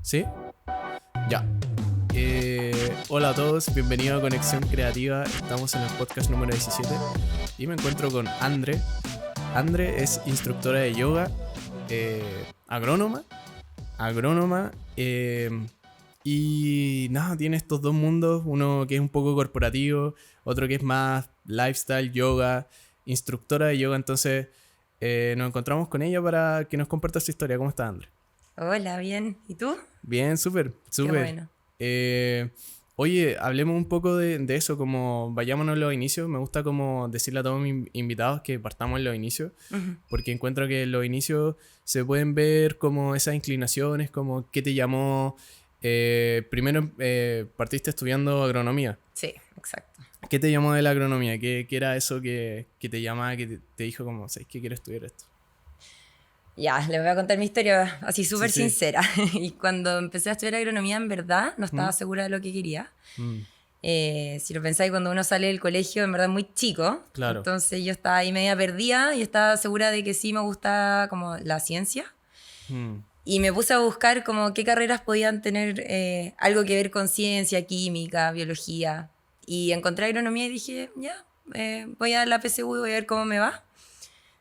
¿Sí? Ya. Hola a todos, bienvenido a Conexión Creativa. Estamos en el podcast número 17 y me encuentro con Andre. Andre es instructora de yoga, agrónoma, y nada, tiene estos dos mundos, uno que es un poco corporativo, otro que es más lifestyle, yoga, instructora de yoga. Entonces nos encontramos con ella para que nos comparta su historia. ¿Cómo está, Andre? Hola, bien. ¿Y tú? Bien, súper, Qué súper. bueno. Eh, Oye, hablemos un poco de eso, como vayámonos a los inicios. Me gusta como decirle a todos mis invitados que partamos en los inicios, Ujú. porque encuentro que en los inicios se pueden ver como esas inclinaciones, como qué te llamó. Primero partiste estudiando agronomía. Sí, exacto. ¿Qué te llamó de la agronomía? ¿Qué era eso que te llamaba, que te dijo como, ¿sabes qué quiero estudiar esto? Ya, les voy a contar mi historia así Sí, súper sí. sincera. Y cuando empecé a estudiar agronomía, en verdad, no ¿Mm? estaba segura de lo que quería. Mm, Si lo pensáis, cuando uno sale del colegio, en verdad, muy chico. claro. Entonces yo estaba ahí media perdida y estaba segura de que sí me gustaba como la ciencia. Mm, Y me puse a buscar como qué carreras podían tener algo que ver con ciencia, química, biología. Y encontré agronomía y dije, ya, voy a la PSU y voy a ver cómo me va.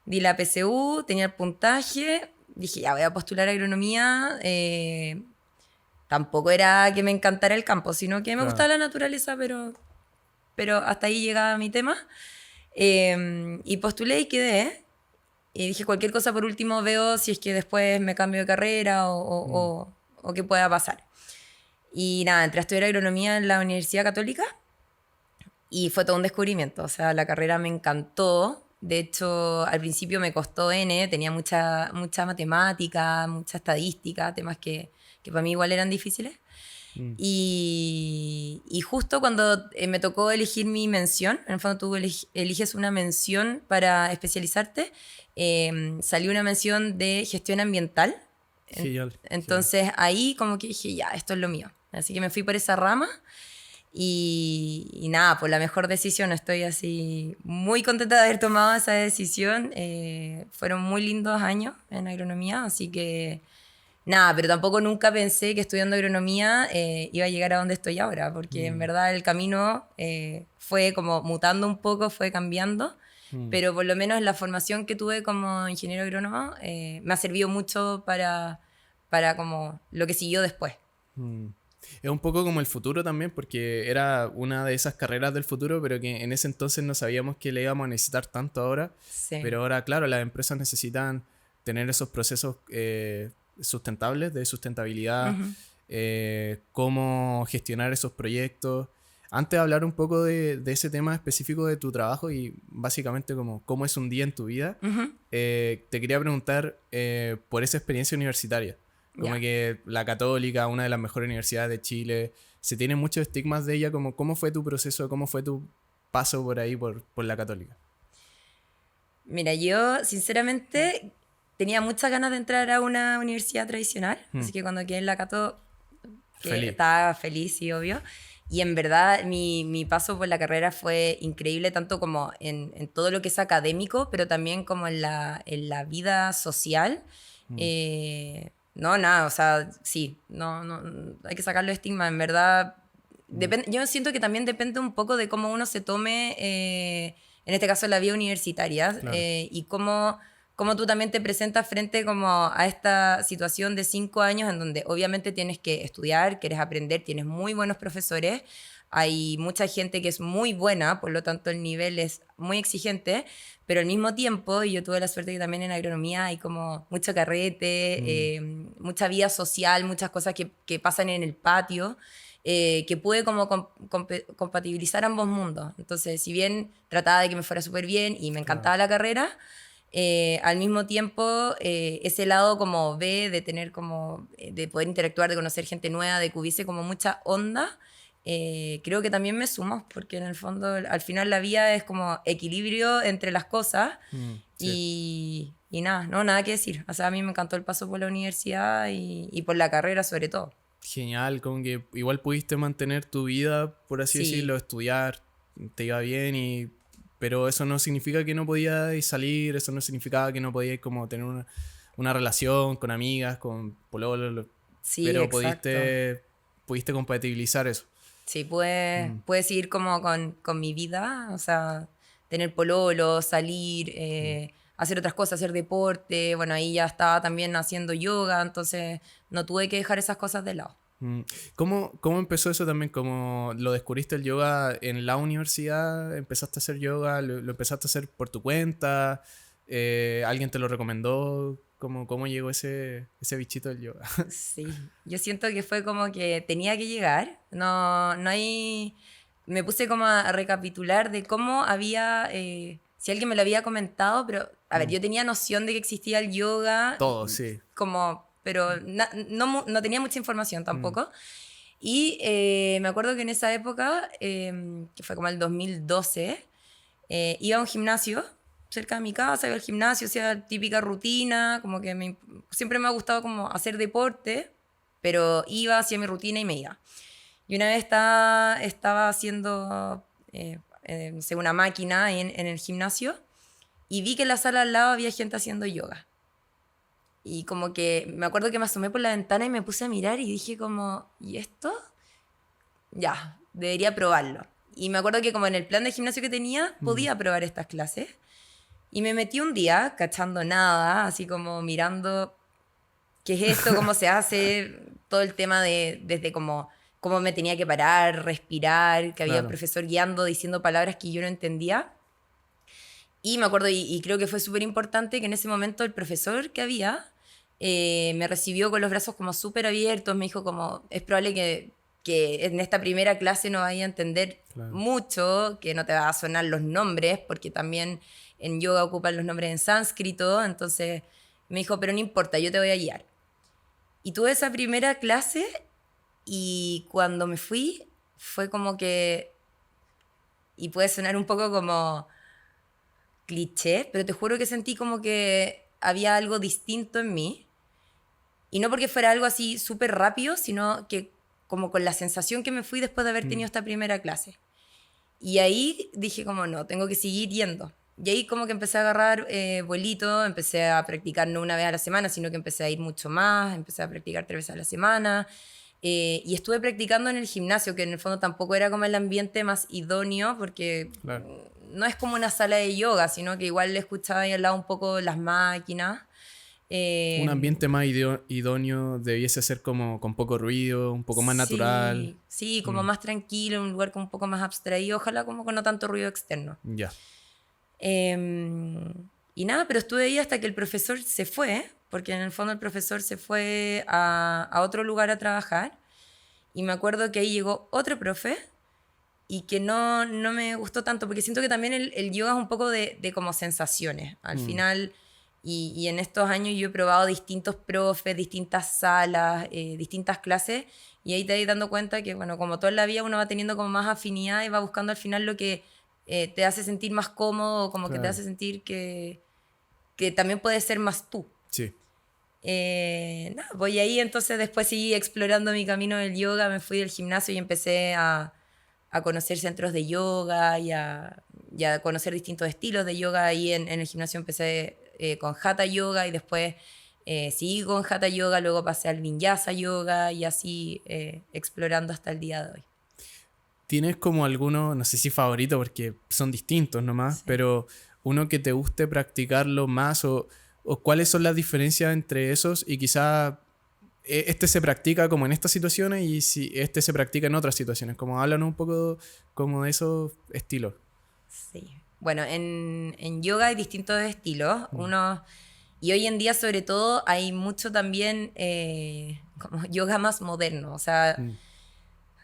Di la PSU, tenía el puntaje, dije, ya voy a postular agronomía. Tampoco era que me encantara el campo, sino que me claro. gustaba la naturaleza, pero hasta ahí llegaba mi tema. Y postulé y quedé. Y dije, cualquier cosa por último veo si es que después me cambio de carrera Mm, o qué pueda pasar. Y nada, entré a estudiar agronomía en la Universidad Católica y fue todo un descubrimiento. O sea, la carrera me encantó. De hecho, al principio me costó N, tenía mucha matemática, mucha estadística, temas que para mí igual eran difíciles. mm. Y justo cuando me tocó elegir mi mención, en el fondo tú eliges una mención para especializarte, salió una mención de gestión ambiental. Genial, genial. Entonces ahí como que dije, ya, esto es lo mío. Así que me fui por esa rama y nada, por la mejor decisión. Estoy así muy contenta de haber tomado esa decisión. Fueron muy lindos años en agronomía, así que nada, pero tampoco nunca pensé que estudiando agronomía iba a llegar a donde estoy ahora, porque en Mm, verdad el camino fue como mutando un poco, fue cambiando, mm, pero por lo menos la formación que tuve como ingeniero agrónomo me ha servido mucho para como lo que siguió después. mm. Es un poco como el futuro también, porque era una de esas carreras del futuro, pero que en ese entonces no sabíamos que le íbamos a necesitar tanto ahora. Sí. Pero ahora, claro, las empresas necesitan tener esos procesos sustentables, de sustentabilidad, Ujú. cómo gestionar esos proyectos. Antes de hablar un poco de ese tema específico de tu trabajo y básicamente como cómo es un día en tu vida, Ujú. te quería preguntar por esa experiencia universitaria. Como Ya. que la Católica, una de las mejores universidades de Chile, se tiene muchos estigmas de ella. Como, ¿cómo fue tu proceso? ¿Cómo fue tu paso por ahí, por la Católica? Mira, yo sinceramente tenía muchas ganas de entrar a una universidad tradicional, Hmm, así que cuando quedé en la Cato que feliz. estaba feliz, sí, obvio. Y en verdad mi paso por la carrera fue increíble, tanto como en todo lo que es académico, pero también como en la vida social. Hmm, No, nada, o sea, sí, no, hay que sacarlo de estigma, en verdad. hmm, Yo siento que también depende un poco de cómo uno se tome, en este caso, la vida universitaria, claro. y cómo tú también te presentas frente como a esta situación de 5 años en donde obviamente tienes que estudiar, quieres aprender, tienes muy buenos profesores, hay mucha gente que es muy buena, por lo tanto el nivel es muy exigente, pero al mismo tiempo, y yo tuve la suerte que también en agronomía hay como mucho Hmm, carrete, mucha vida social, muchas cosas que pasan en el patio, que pude como compatibilizar ambos mundos. Entonces, si bien trataba de que me fuera súper bien y me claro. encantaba la carrera, al mismo tiempo ese lado como B de tener como, de poder interactuar, de conocer gente nueva, de que hubiese como mucha onda, creo que también me sumo, porque en el fondo al final la vida es como equilibrio entre las cosas Hmm, sí. y nada, no, nada que decir. O sea, a mí me encantó el paso por la universidad y por la carrera sobre todo. Genial, como que igual pudiste mantener tu vida, por así decirlo, Sí, estudiar, te iba bien, pero eso no significa que no podías salir, eso no significaba que no podías como tener una relación con amigas, con pololos, Sí, pero exacto. pudiste compatibilizar eso. Sí, pude seguir como con mi vida, o sea, tener pololo, salir, hacer otras cosas, hacer deporte. Bueno, ahí ya estaba también haciendo yoga, entonces no tuve que dejar esas cosas de lado. Mm. ¿Cómo empezó eso también? ¿Cómo lo descubriste el yoga en la universidad? ¿Empezaste a hacer yoga? ¿Lo empezaste a hacer por tu cuenta? ¿Alguien te lo recomendó? ¿Cómo llegó ese bichito del yoga? Sí, yo siento que fue como que tenía que llegar. No, no hay. Me puse como a recapitular de cómo había. Si alguien me lo había comentado, pero. A ver, Mm. yo tenía noción de que existía el yoga, Todo, sí. como. Pero no tenía mucha información Mm. tampoco. Y me acuerdo que en esa época, que fue como el 2012, iba a un gimnasio cerca de mi casa, iba al gimnasio, hacía la típica rutina, como que siempre me ha gustado como hacer deporte, pero iba, hacía mi rutina y me iba. Y una vez estaba haciendo, no sé, una máquina ahí en el gimnasio y vi que en la sala al lado había gente haciendo yoga. Y como que me acuerdo que me asomé por la ventana y me puse a mirar y dije como, ¿y esto? Ya, debería probarlo. Y me acuerdo que como en el plan de gimnasio que tenía, Mm. podía probar estas clases. Y me metí un día, cachando nada, así como mirando qué es esto, cómo se hace, todo el tema de desde cómo me tenía que parar, respirar, que había un Claro. profesor guiando, diciendo palabras que yo no entendía. Y me acuerdo, y creo que fue súper importante que en ese momento el profesor que había me recibió con los brazos como súper abiertos, me dijo como, es probable que en esta primera clase no vaya a entender Claro. mucho, que no te va a sonar los nombres, porque también en yoga ocupan los nombres en sánscrito, entonces me dijo, pero no importa, yo te voy a guiar. Y tuve esa primera clase y cuando me fui fue como que, y puede sonar un poco como cliché, pero te juro que sentí como que había algo distinto en mí. Y no porque fuera algo así súper rápido, sino que como con la sensación que me fui después de haber Mm. tenido esta primera clase. Y ahí dije como no, tengo que seguir yendo. Y ahí como que empecé a agarrar vuelito, empecé a practicar no una vez a la semana, sino que empecé a ir mucho más, empecé a practicar 3 veces a la semana. Y estuve practicando en el gimnasio, que en el fondo tampoco era como el ambiente más idóneo, porque Claro. no es como una sala de yoga, sino que igual le escuchaba ahí al lado un poco las máquinas. Un Eh, ambiente más idóneo debiese ser como con poco ruido, un poco más natural. sí, sí, como Mm. más tranquilo, un lugar como un poco más abstraído, ojalá como con no tanto ruido externo. Ya. Y nada, pero estuve ahí hasta que el profesor se fue, porque en el fondo el profesor se fue a otro lugar a trabajar. Y me acuerdo que ahí llegó otro profe y que no me gustó tanto, porque siento que también el yoga es un poco de como sensaciones. Al Mm. final, y en estos años yo he probado distintos profes, distintas salas, distintas clases, y ahí te vas dando cuenta que, bueno, como toda la vida uno va teniendo como más afinidad y va buscando al final lo que te hace sentir más cómodo, como que te Claro. hace sentir que también puedes ser más tú. Sí. Nada, voy ahí, entonces después seguí explorando mi camino del yoga, me fui del gimnasio y empecé a conocer centros de yoga y a conocer distintos estilos de yoga. Ahí en el gimnasio empecé con Hatha Yoga y después seguí con Hatha Yoga, luego pasé al Vinyasa Yoga y así explorando hasta el día de hoy. ¿Tienes como alguno, no sé si favorito porque son distintos nomás, Sí. pero uno que te guste practicarlo más o cuáles son las diferencias entre esos y quizá este se practica como en estas situaciones y si este se practica en otras situaciones? Como háblanos un poco como de esos estilos. Sí. Bueno, en yoga hay distintos estilos. Mm. Y hoy en día, sobre todo, hay mucho también como yoga más moderno. O sea, Mm.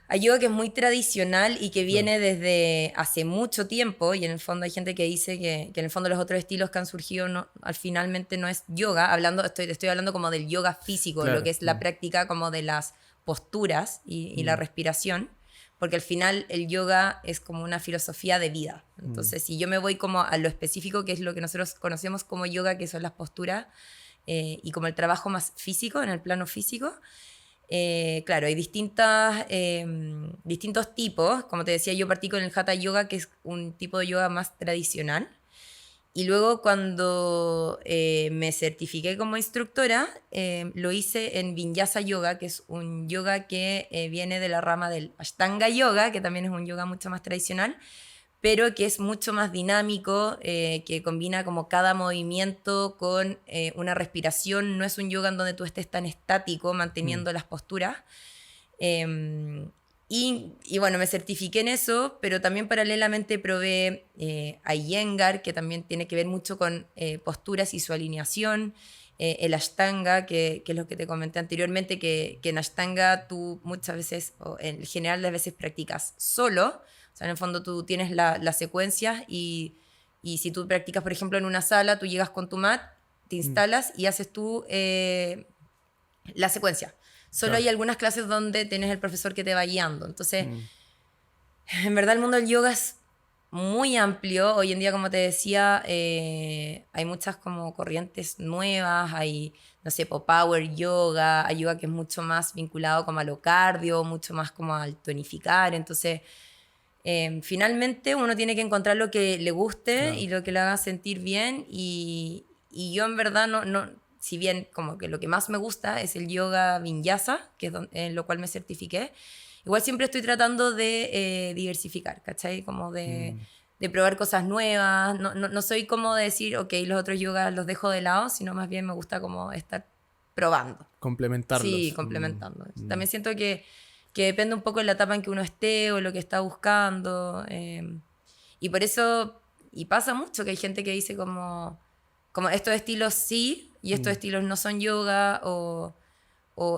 hay yoga que es muy tradicional y que Claro. viene desde hace mucho tiempo. Y en el fondo hay gente que dice que en el fondo los otros estilos que han surgido al finalmente no es yoga. Estoy hablando como del yoga físico, lo Claro. que es la Mm. práctica como de las posturas y la Mm. respiración, porque al final el yoga es como una filosofía de vida. Mm. Entonces, si yo me voy como a lo específico, que es lo que nosotros conocemos como yoga, que son las posturas, y como el trabajo más físico, en el plano físico, claro, hay distintos tipos. Como te decía, yo partí con el Hatha Yoga, que es un tipo de yoga más tradicional. Y luego cuando me certifiqué como instructora, lo hice en Vinyasa Yoga, que es un yoga que viene de la rama del Ashtanga Yoga, que también es un yoga mucho más tradicional, pero que es mucho más dinámico, que combina como cada movimiento con una respiración. No es un yoga en donde tú estés tan estático manteniendo las posturas. Y bueno, me certifiqué en eso, pero también paralelamente probé Iyengar, que también tiene que ver mucho con posturas y su alineación, el Ashtanga, que es lo que te comenté anteriormente, que en Ashtanga tú muchas veces, o en general las veces practicas solo, o sea, en el fondo tú tienes las secuencias y si tú practicas, por ejemplo, en una sala, tú llegas con tu mat, te instalas y haces tú la secuencia. Solo Claro. hay algunas clases donde tienes el profesor que te va guiando. Entonces, en verdad el mundo del yoga es muy amplio. Hoy en día, como te decía, hay muchas como corrientes nuevas. Hay, no sé, power yoga, hay yoga que es mucho más vinculado como a lo cardio, mucho más como al tonificar. Entonces, finalmente uno tiene que encontrar lo que le guste Claro. y lo que le haga sentir bien y yo en verdad si bien como que lo que más me gusta es el yoga vinyasa, que es en lo cual me certifiqué, igual siempre estoy tratando de diversificar, ¿cachai? Como de probar cosas nuevas, no soy como de decir, ok, los otros yogas los dejo de lado, sino más bien me gusta como estar probando. Sí, Complementarlos. complementando. También siento que depende un poco de la etapa en que uno esté o lo que está buscando. Y por eso, y pasa mucho que hay gente que dice como estos estilos sí y estos estilos no son yoga o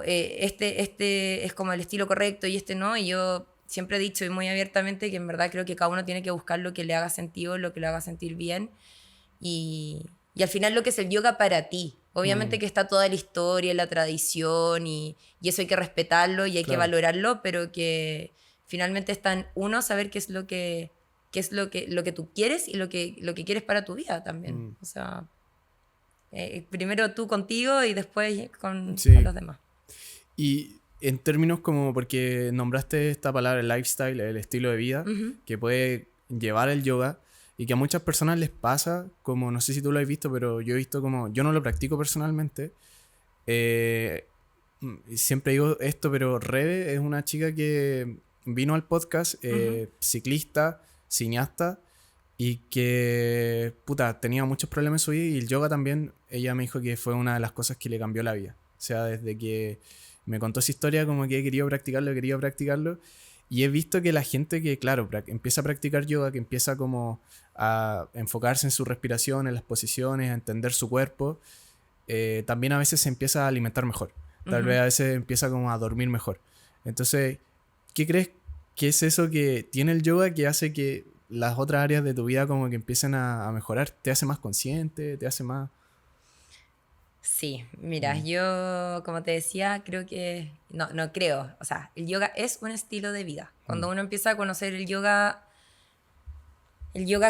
este es como el estilo correcto y este no. Y yo siempre he dicho y muy abiertamente que en verdad creo que cada uno tiene que buscar lo que le haga sentido, lo que le haga sentir bien y al final lo que es el yoga para ti. Obviamente que está toda la historia, la tradición y eso hay que respetarlo y hay que Claro. valorarlo, pero que finalmente está en uno saber qué es lo que tú quieres y lo que quieres para tu vida también. O sea, primero tú contigo y después con Sí. los demás. Y en términos como, porque nombraste esta palabra, el lifestyle, el estilo de vida, que puede llevar el yoga y que a muchas personas les pasa, como no sé si tú lo has visto, pero yo he visto como, yo no lo practico personalmente, siempre digo esto, pero Rebe es una chica que vino al podcast, ciclista, cineasta, y que, puta, tenía muchos problemas en su vida y el yoga también, ella me dijo que fue una de las cosas que le cambió la vida. O sea, desde que me contó esa historia como que he querido practicarlo. Y he visto que la gente que, claro, empieza a practicar yoga, que empieza como a enfocarse en su respiración, en las posiciones, a entender su cuerpo, también a veces se empieza a alimentar mejor. Tal vez a veces empieza como a dormir mejor. Entonces, ¿qué crees que es eso que tiene el yoga que hace que las otras áreas de tu vida como que empiecen a mejorar? ¿Te hace más consciente? ¿Te hace más...? Sí, mira, yo como te decía, creo que, no creo, o sea, el yoga es un estilo de vida. Cuando uno empieza a conocer el yoga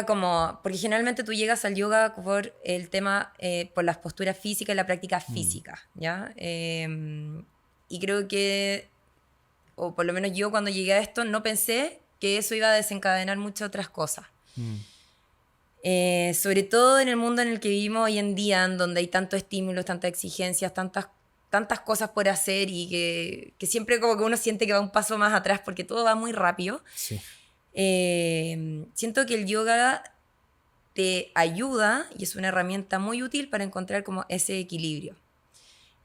como, porque generalmente tú llegas al yoga por el tema, por las posturas físicas y la práctica física, ¿ya? Y creo que, o por lo menos yo cuando llegué a esto, no pensé que eso iba a desencadenar muchas otras cosas. Sobre todo en el mundo en el que vivimos hoy en día, en donde hay tantos estímulos, tantas exigencias, tantas cosas por hacer y que siempre como que uno siente que va un paso más atrás porque todo va muy rápido. Sí. Siento que el yoga te ayuda y es una herramienta muy útil para encontrar como ese equilibrio.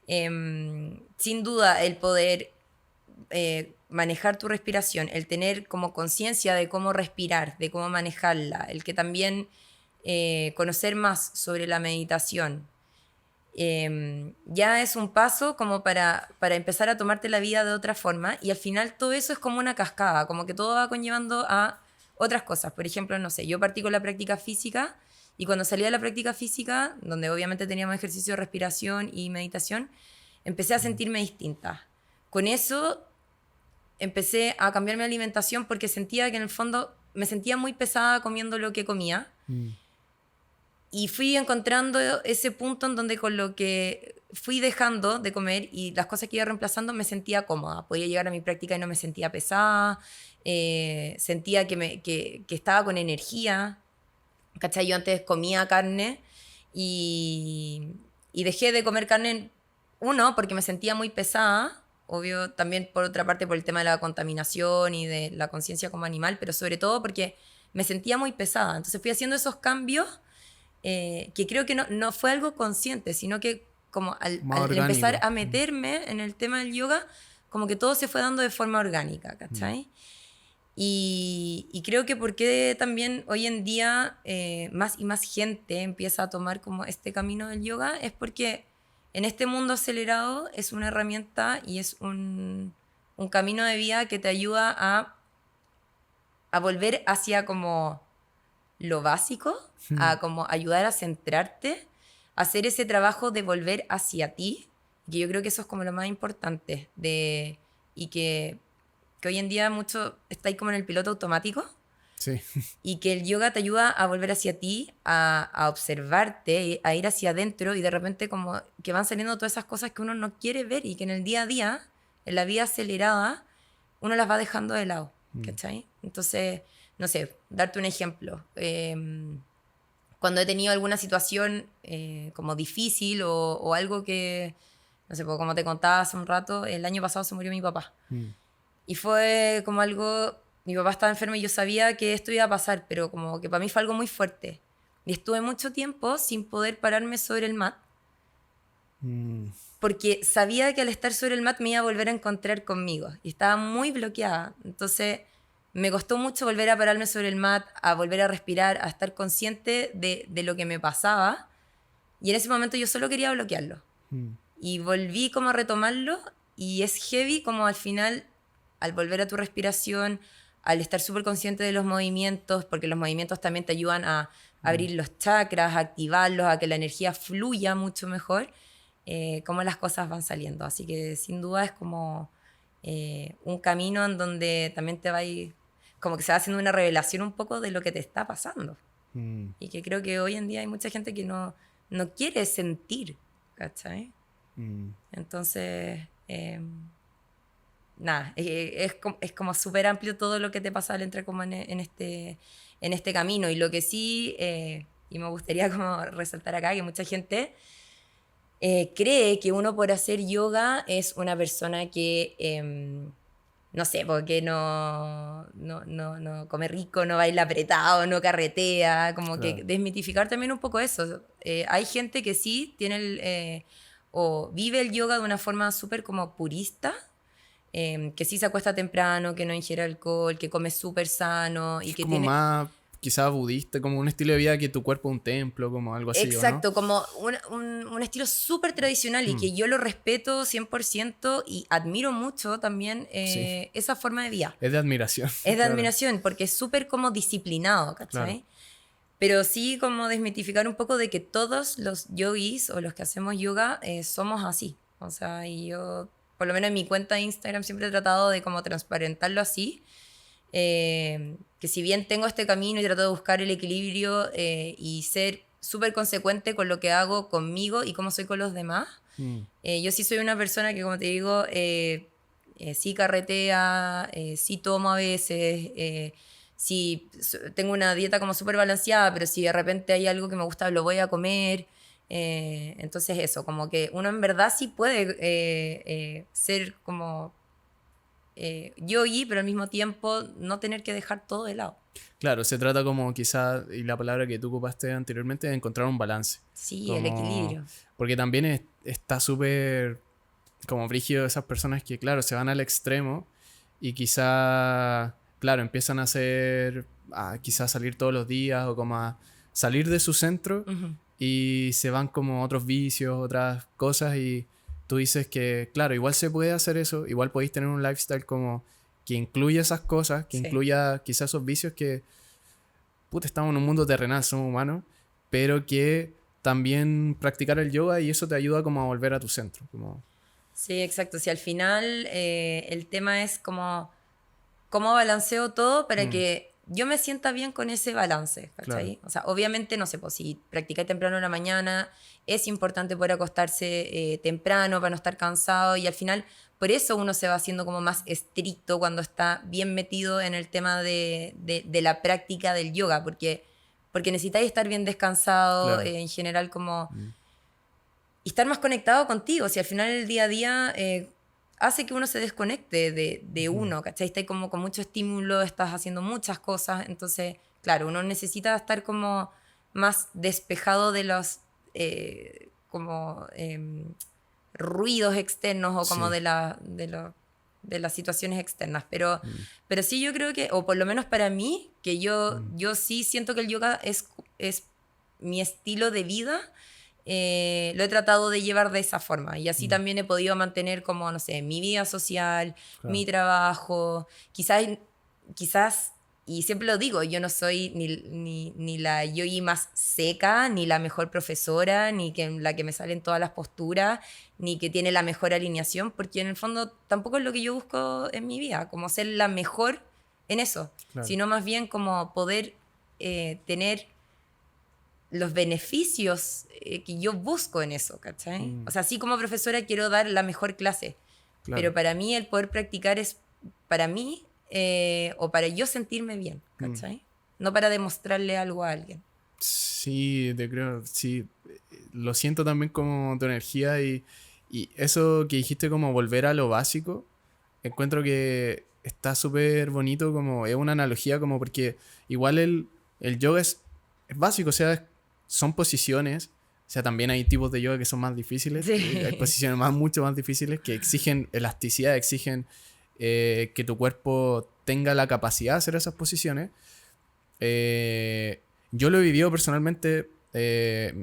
Sin duda el poder manejar tu respiración, el tener como conciencia de cómo respirar, de cómo manejarla, el que también conocer más sobre la meditación, ya es un paso como para empezar a tomarte la vida de otra forma y al final todo eso es como una cascada, como que todo va conllevando a otras cosas. Por ejemplo, no sé, yo partí con la práctica física y cuando salí de la práctica física, donde obviamente teníamos ejercicio de respiración y meditación, empecé a sentirme distinta. Con eso empecé a cambiar mi alimentación porque sentía que en el fondo me sentía muy pesada comiendo lo que comía. Y fui encontrando ese punto en donde con lo que fui dejando de comer y las cosas que iba reemplazando me sentía cómoda. Podía llegar a mi práctica y no me sentía pesada, sentía que estaba con energía. ¿cachai? Yo antes comía carne y, y dejé de comer carne, uno, porque me sentía muy pesada, obvio, también por otra parte por el tema de la contaminación y de la conciencia como animal, pero sobre todo porque me sentía muy pesada. Entonces fui haciendo esos cambios que creo que no fue algo consciente, sino que como Más al empezar orgánico. a meterme en el tema del yoga, como que todo se fue dando de forma orgánica, ¿cachai? Y creo que porque también hoy en día más y más gente empieza a tomar como este camino del yoga es porque en este mundo acelerado es una herramienta y es un camino de vida que te ayuda a volver hacia como lo básico, a como ayudar a centrarte, a hacer ese trabajo de volver hacia ti, que yo creo que eso es como lo más importante, y que hoy en día mucho está ahí como en el piloto automático, Sí. y que el yoga te ayuda a volver hacia ti, a observarte, a ir hacia adentro, y de repente como que van saliendo todas esas cosas que uno no quiere ver y que en el día a día, en la vida acelerada, uno las va dejando de lado, ¿cachai? Entonces, no sé, darte un ejemplo. Cuando he tenido alguna situación como difícil o algo que, no sé, pues, como te contaba hace un rato, el año pasado se murió mi papá. Y fue como algo, mi papá estaba enfermo y yo sabía que esto iba a pasar, pero como que para mí fue algo muy fuerte. Y estuve mucho tiempo sin poder pararme sobre el mat, porque sabía que al estar sobre el mat me iba a volver a encontrar conmigo. Y estaba muy bloqueada. Entonces me costó mucho volver a pararme sobre el mat, a volver a respirar, a estar consciente de lo que me pasaba. Y en ese momento yo solo quería bloquearlo. Y volví como a retomarlo y es heavy como al final, al volver a tu respiración, al estar súper consciente de los movimientos, porque los movimientos también te ayudan a abrir los chakras, a activarlos, a que la energía fluya mucho mejor, cómo las cosas van saliendo. Así que sin duda es como un camino en donde también te va a ir, como que se va haciendo una revelación un poco de lo que te está pasando. Y que creo que hoy en día hay mucha gente que no quiere sentir, ¿cachai? Entonces, nada, es como súper amplio todo lo que te pasa al entrar como en este camino. Y lo que sí, y me gustaría como resaltar acá, que mucha gente cree que uno por hacer yoga es una persona que, no sé, porque no come rico, no baila apretado, no carretea, como que Claro. desmitificar también un poco eso. Hay gente que sí tiene o vive el yoga de una forma súper como purista, que sí se acuesta temprano, que no ingiere alcohol, que come súper sano y Es que como tiene... más, quizás budista, como un estilo de vida que tu cuerpo es un templo, como algo así, ¿o no? Exacto, como un estilo súper tradicional y que yo lo respeto 100% y admiro mucho también Sí. esa forma de vida. Es de admiración. Es de Claro, admiración porque es súper como disciplinado, claro. ¿cachai? Pero sí como desmitificar un poco de que todos los yogis o los que hacemos yoga somos así. O sea, y yo, por lo menos en mi cuenta de Instagram siempre he tratado de como transparentarlo así. Que si bien tengo este camino y trato de buscar el equilibrio y ser súper consecuente con lo que hago conmigo y cómo soy con los demás, yo sí soy una persona que, como te digo, sí carretea, sí tomo a veces, sí tengo una dieta como súper balanceada, pero si de repente hay algo que me gusta, lo voy a comer. Entonces eso, como que uno en verdad sí puede ser como yogi, pero al mismo tiempo no tener que dejar todo de lado. Claro, se trata como quizás, y la palabra que tú ocupaste anteriormente, de encontrar un balance. Sí, el Como, equilibrio. porque también está súper como brígido esas personas que, claro, se van al extremo y quizá, claro, empiezan a hacer, a quizás salir todos los días o como a salir de su centro Ujú. y se van como a otros vicios, otras cosas y tú dices que, claro, igual se puede hacer eso, igual podéis tener un lifestyle como que incluya esas cosas, que Sí. incluya quizás esos vicios que, puta, estamos en un mundo terrenal, somos humanos, pero que también practicar el yoga y eso te ayuda como a volver a tu centro. Como, Sí, exacto. Si al final el tema es como cómo balanceo todo para que yo me sienta bien con ese balance, claro, ¿cachai? O sea, obviamente, no sé, pues si practicáis temprano en la mañana, es importante poder acostarse temprano para no estar cansado y al final, por eso uno se va haciendo como más estricto cuando está bien metido en el tema de la práctica del yoga, porque porque necesitáis estar bien descansado, Claro. en general como... Y estar más conectado contigo, si al final el día a día hace que uno se desconecte de uno, ¿cachai? Estás como con mucho estímulo, estás haciendo muchas cosas, entonces, claro, uno necesita estar como más despejado de los como ruidos externos o como Sí. de las situaciones externas, pero sí yo creo que, o por lo menos para mí, que yo sí siento que el yoga es mi estilo de vida. Lo he tratado de llevar de esa forma y así también he podido mantener como, no sé, mi vida social, Claro. mi trabajo, quizás, y siempre lo digo, yo no soy ni la yogi más seca, ni la mejor profesora, ni la que me salen todas las posturas, ni que tiene la mejor alineación, porque en el fondo tampoco es lo que yo busco en mi vida, como ser la mejor en eso, Claro. sino más bien como poder tener los beneficios que yo busco en eso, ¿cachai? O sea, sí como profesora quiero dar la mejor clase, Claro. pero para mí el poder practicar es para mí o para yo sentirme bien, ¿cachai? No para demostrarle algo a alguien. Sí, te creo, sí. Lo siento también como tu energía y eso que dijiste como volver a lo básico, encuentro que está súper bonito, como es una analogía como porque igual el yoga es básico, o sea, son posiciones, o sea, también hay tipos de yoga que son más difíciles, Sí. hay posiciones mucho más difíciles que exigen elasticidad, exigen que tu cuerpo tenga la capacidad de hacer esas posiciones. Yo lo he vivido personalmente.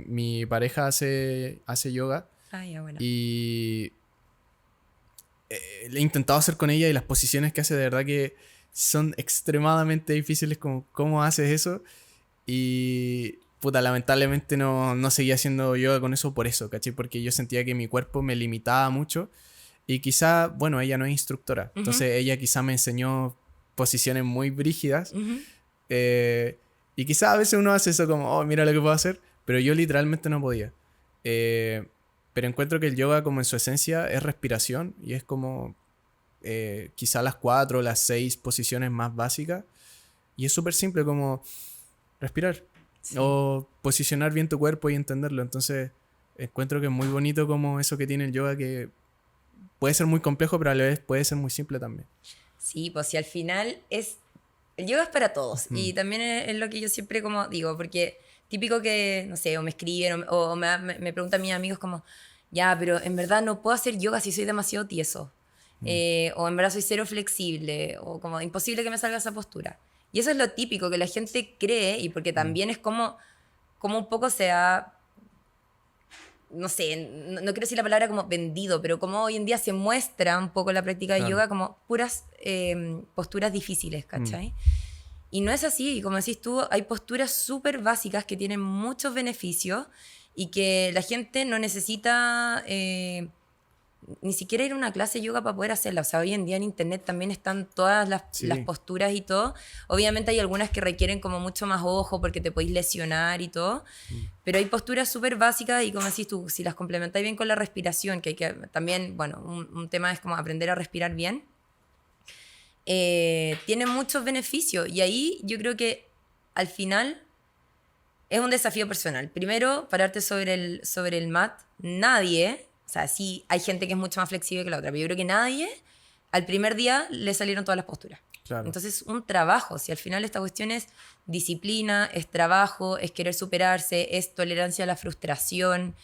Mi pareja hace yoga Ah, ya, bueno. y he intentado hacer con ella y las posiciones que hace de verdad que son extremadamente difíciles. Como, ¿cómo haces eso? Y puta, lamentablemente no seguía haciendo yoga con eso por eso, ¿cachai? Porque yo sentía que mi cuerpo me limitaba mucho y quizá, bueno, ella no es instructora, entonces ella quizá me enseñó posiciones muy brígidas. Y quizás a veces uno hace eso como, oh, mira lo que puedo hacer, pero yo literalmente no podía. Pero encuentro que el yoga como en su esencia es respiración y es como quizá las 4 o las 6 posiciones más básicas. Y es súper simple como respirar o posicionar bien tu cuerpo y entenderlo. Entonces encuentro que es muy bonito como eso que tiene el yoga, que puede ser muy complejo, pero a la vez puede ser muy simple también. Sí, pues si al final el yoga es para todos y también es lo que yo siempre como digo, porque típico que, no sé, o me escriben o me preguntan mis amigos como, ya, pero en verdad no puedo hacer yoga si soy demasiado tieso, o en verdad soy cero flexible, o como imposible que me salga esa postura. Y eso es lo típico que la gente cree y porque también es como un poco se ha no sé, no quiero decir la palabra como vendido, pero como hoy en día se muestra un poco la práctica de Claro. yoga como puras posturas difíciles, ¿cachai? Y no es así, como decís tú, hay posturas súper básicas que tienen muchos beneficios y que la gente no necesita ni siquiera ir a una clase de yoga para poder hacerla. O sea, hoy en día en internet también están todas las posturas y todo. Obviamente hay algunas que requieren como mucho más ojo porque te podéis lesionar y todo. Pero hay posturas súper básicas y como decís tú, si las complementáis bien con la respiración, que hay que también, bueno, un tema es como aprender a respirar bien, tiene muchos beneficios. Y ahí yo creo que al final es un desafío personal. Primero, pararte sobre el mat. Nadie, o sea, sí hay gente que es mucho más flexible que la otra, pero yo creo que nadie al primer día le salieron todas las posturas. Claro. Entonces, un trabajo. Si al final esta cuestión es disciplina, es trabajo, es querer superarse, es tolerancia a la frustración,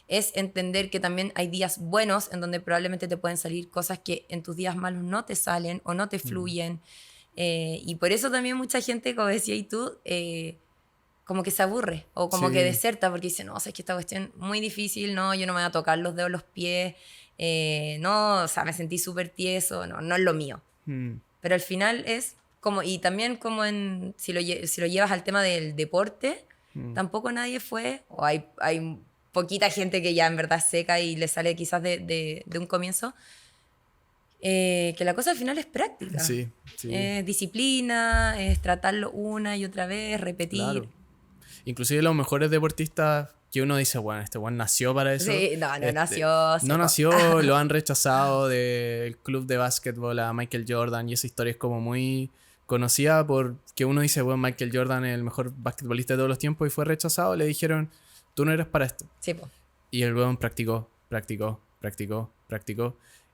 es entender que también hay días buenos en donde probablemente te pueden salir cosas que en tus días malos no te salen o no te fluyen. Y por eso también mucha gente, como decías tú, como que se aburre o como que deserta porque dice, no, o sea, es que esta cuestión es muy difícil, no, yo no me voy a tocar los dedos, los pies, no, o sea, me sentí súper tieso, no es lo mío. Pero al final es como, y también como si lo llevas al tema del deporte, tampoco nadie fue, o hay poquita gente que ya en verdad es seca y le sale quizás de un comienzo, que la cosa al final es práctica. Sí. Disciplina, es tratarlo una y otra vez, repetir. Claro. Inclusive los mejores deportistas que uno dice, bueno, este buen nació para eso. Sí, no nació. No seco. nació, lo han rechazado del club de básquetbol a Michael Jordan y esa historia es como muy conocida por que uno dice, bueno, Michael Jordan es el mejor basquetbolista de todos los tiempos y fue rechazado, le dijeron, tú no eres para esto. Sí, po. Y el weón practicó.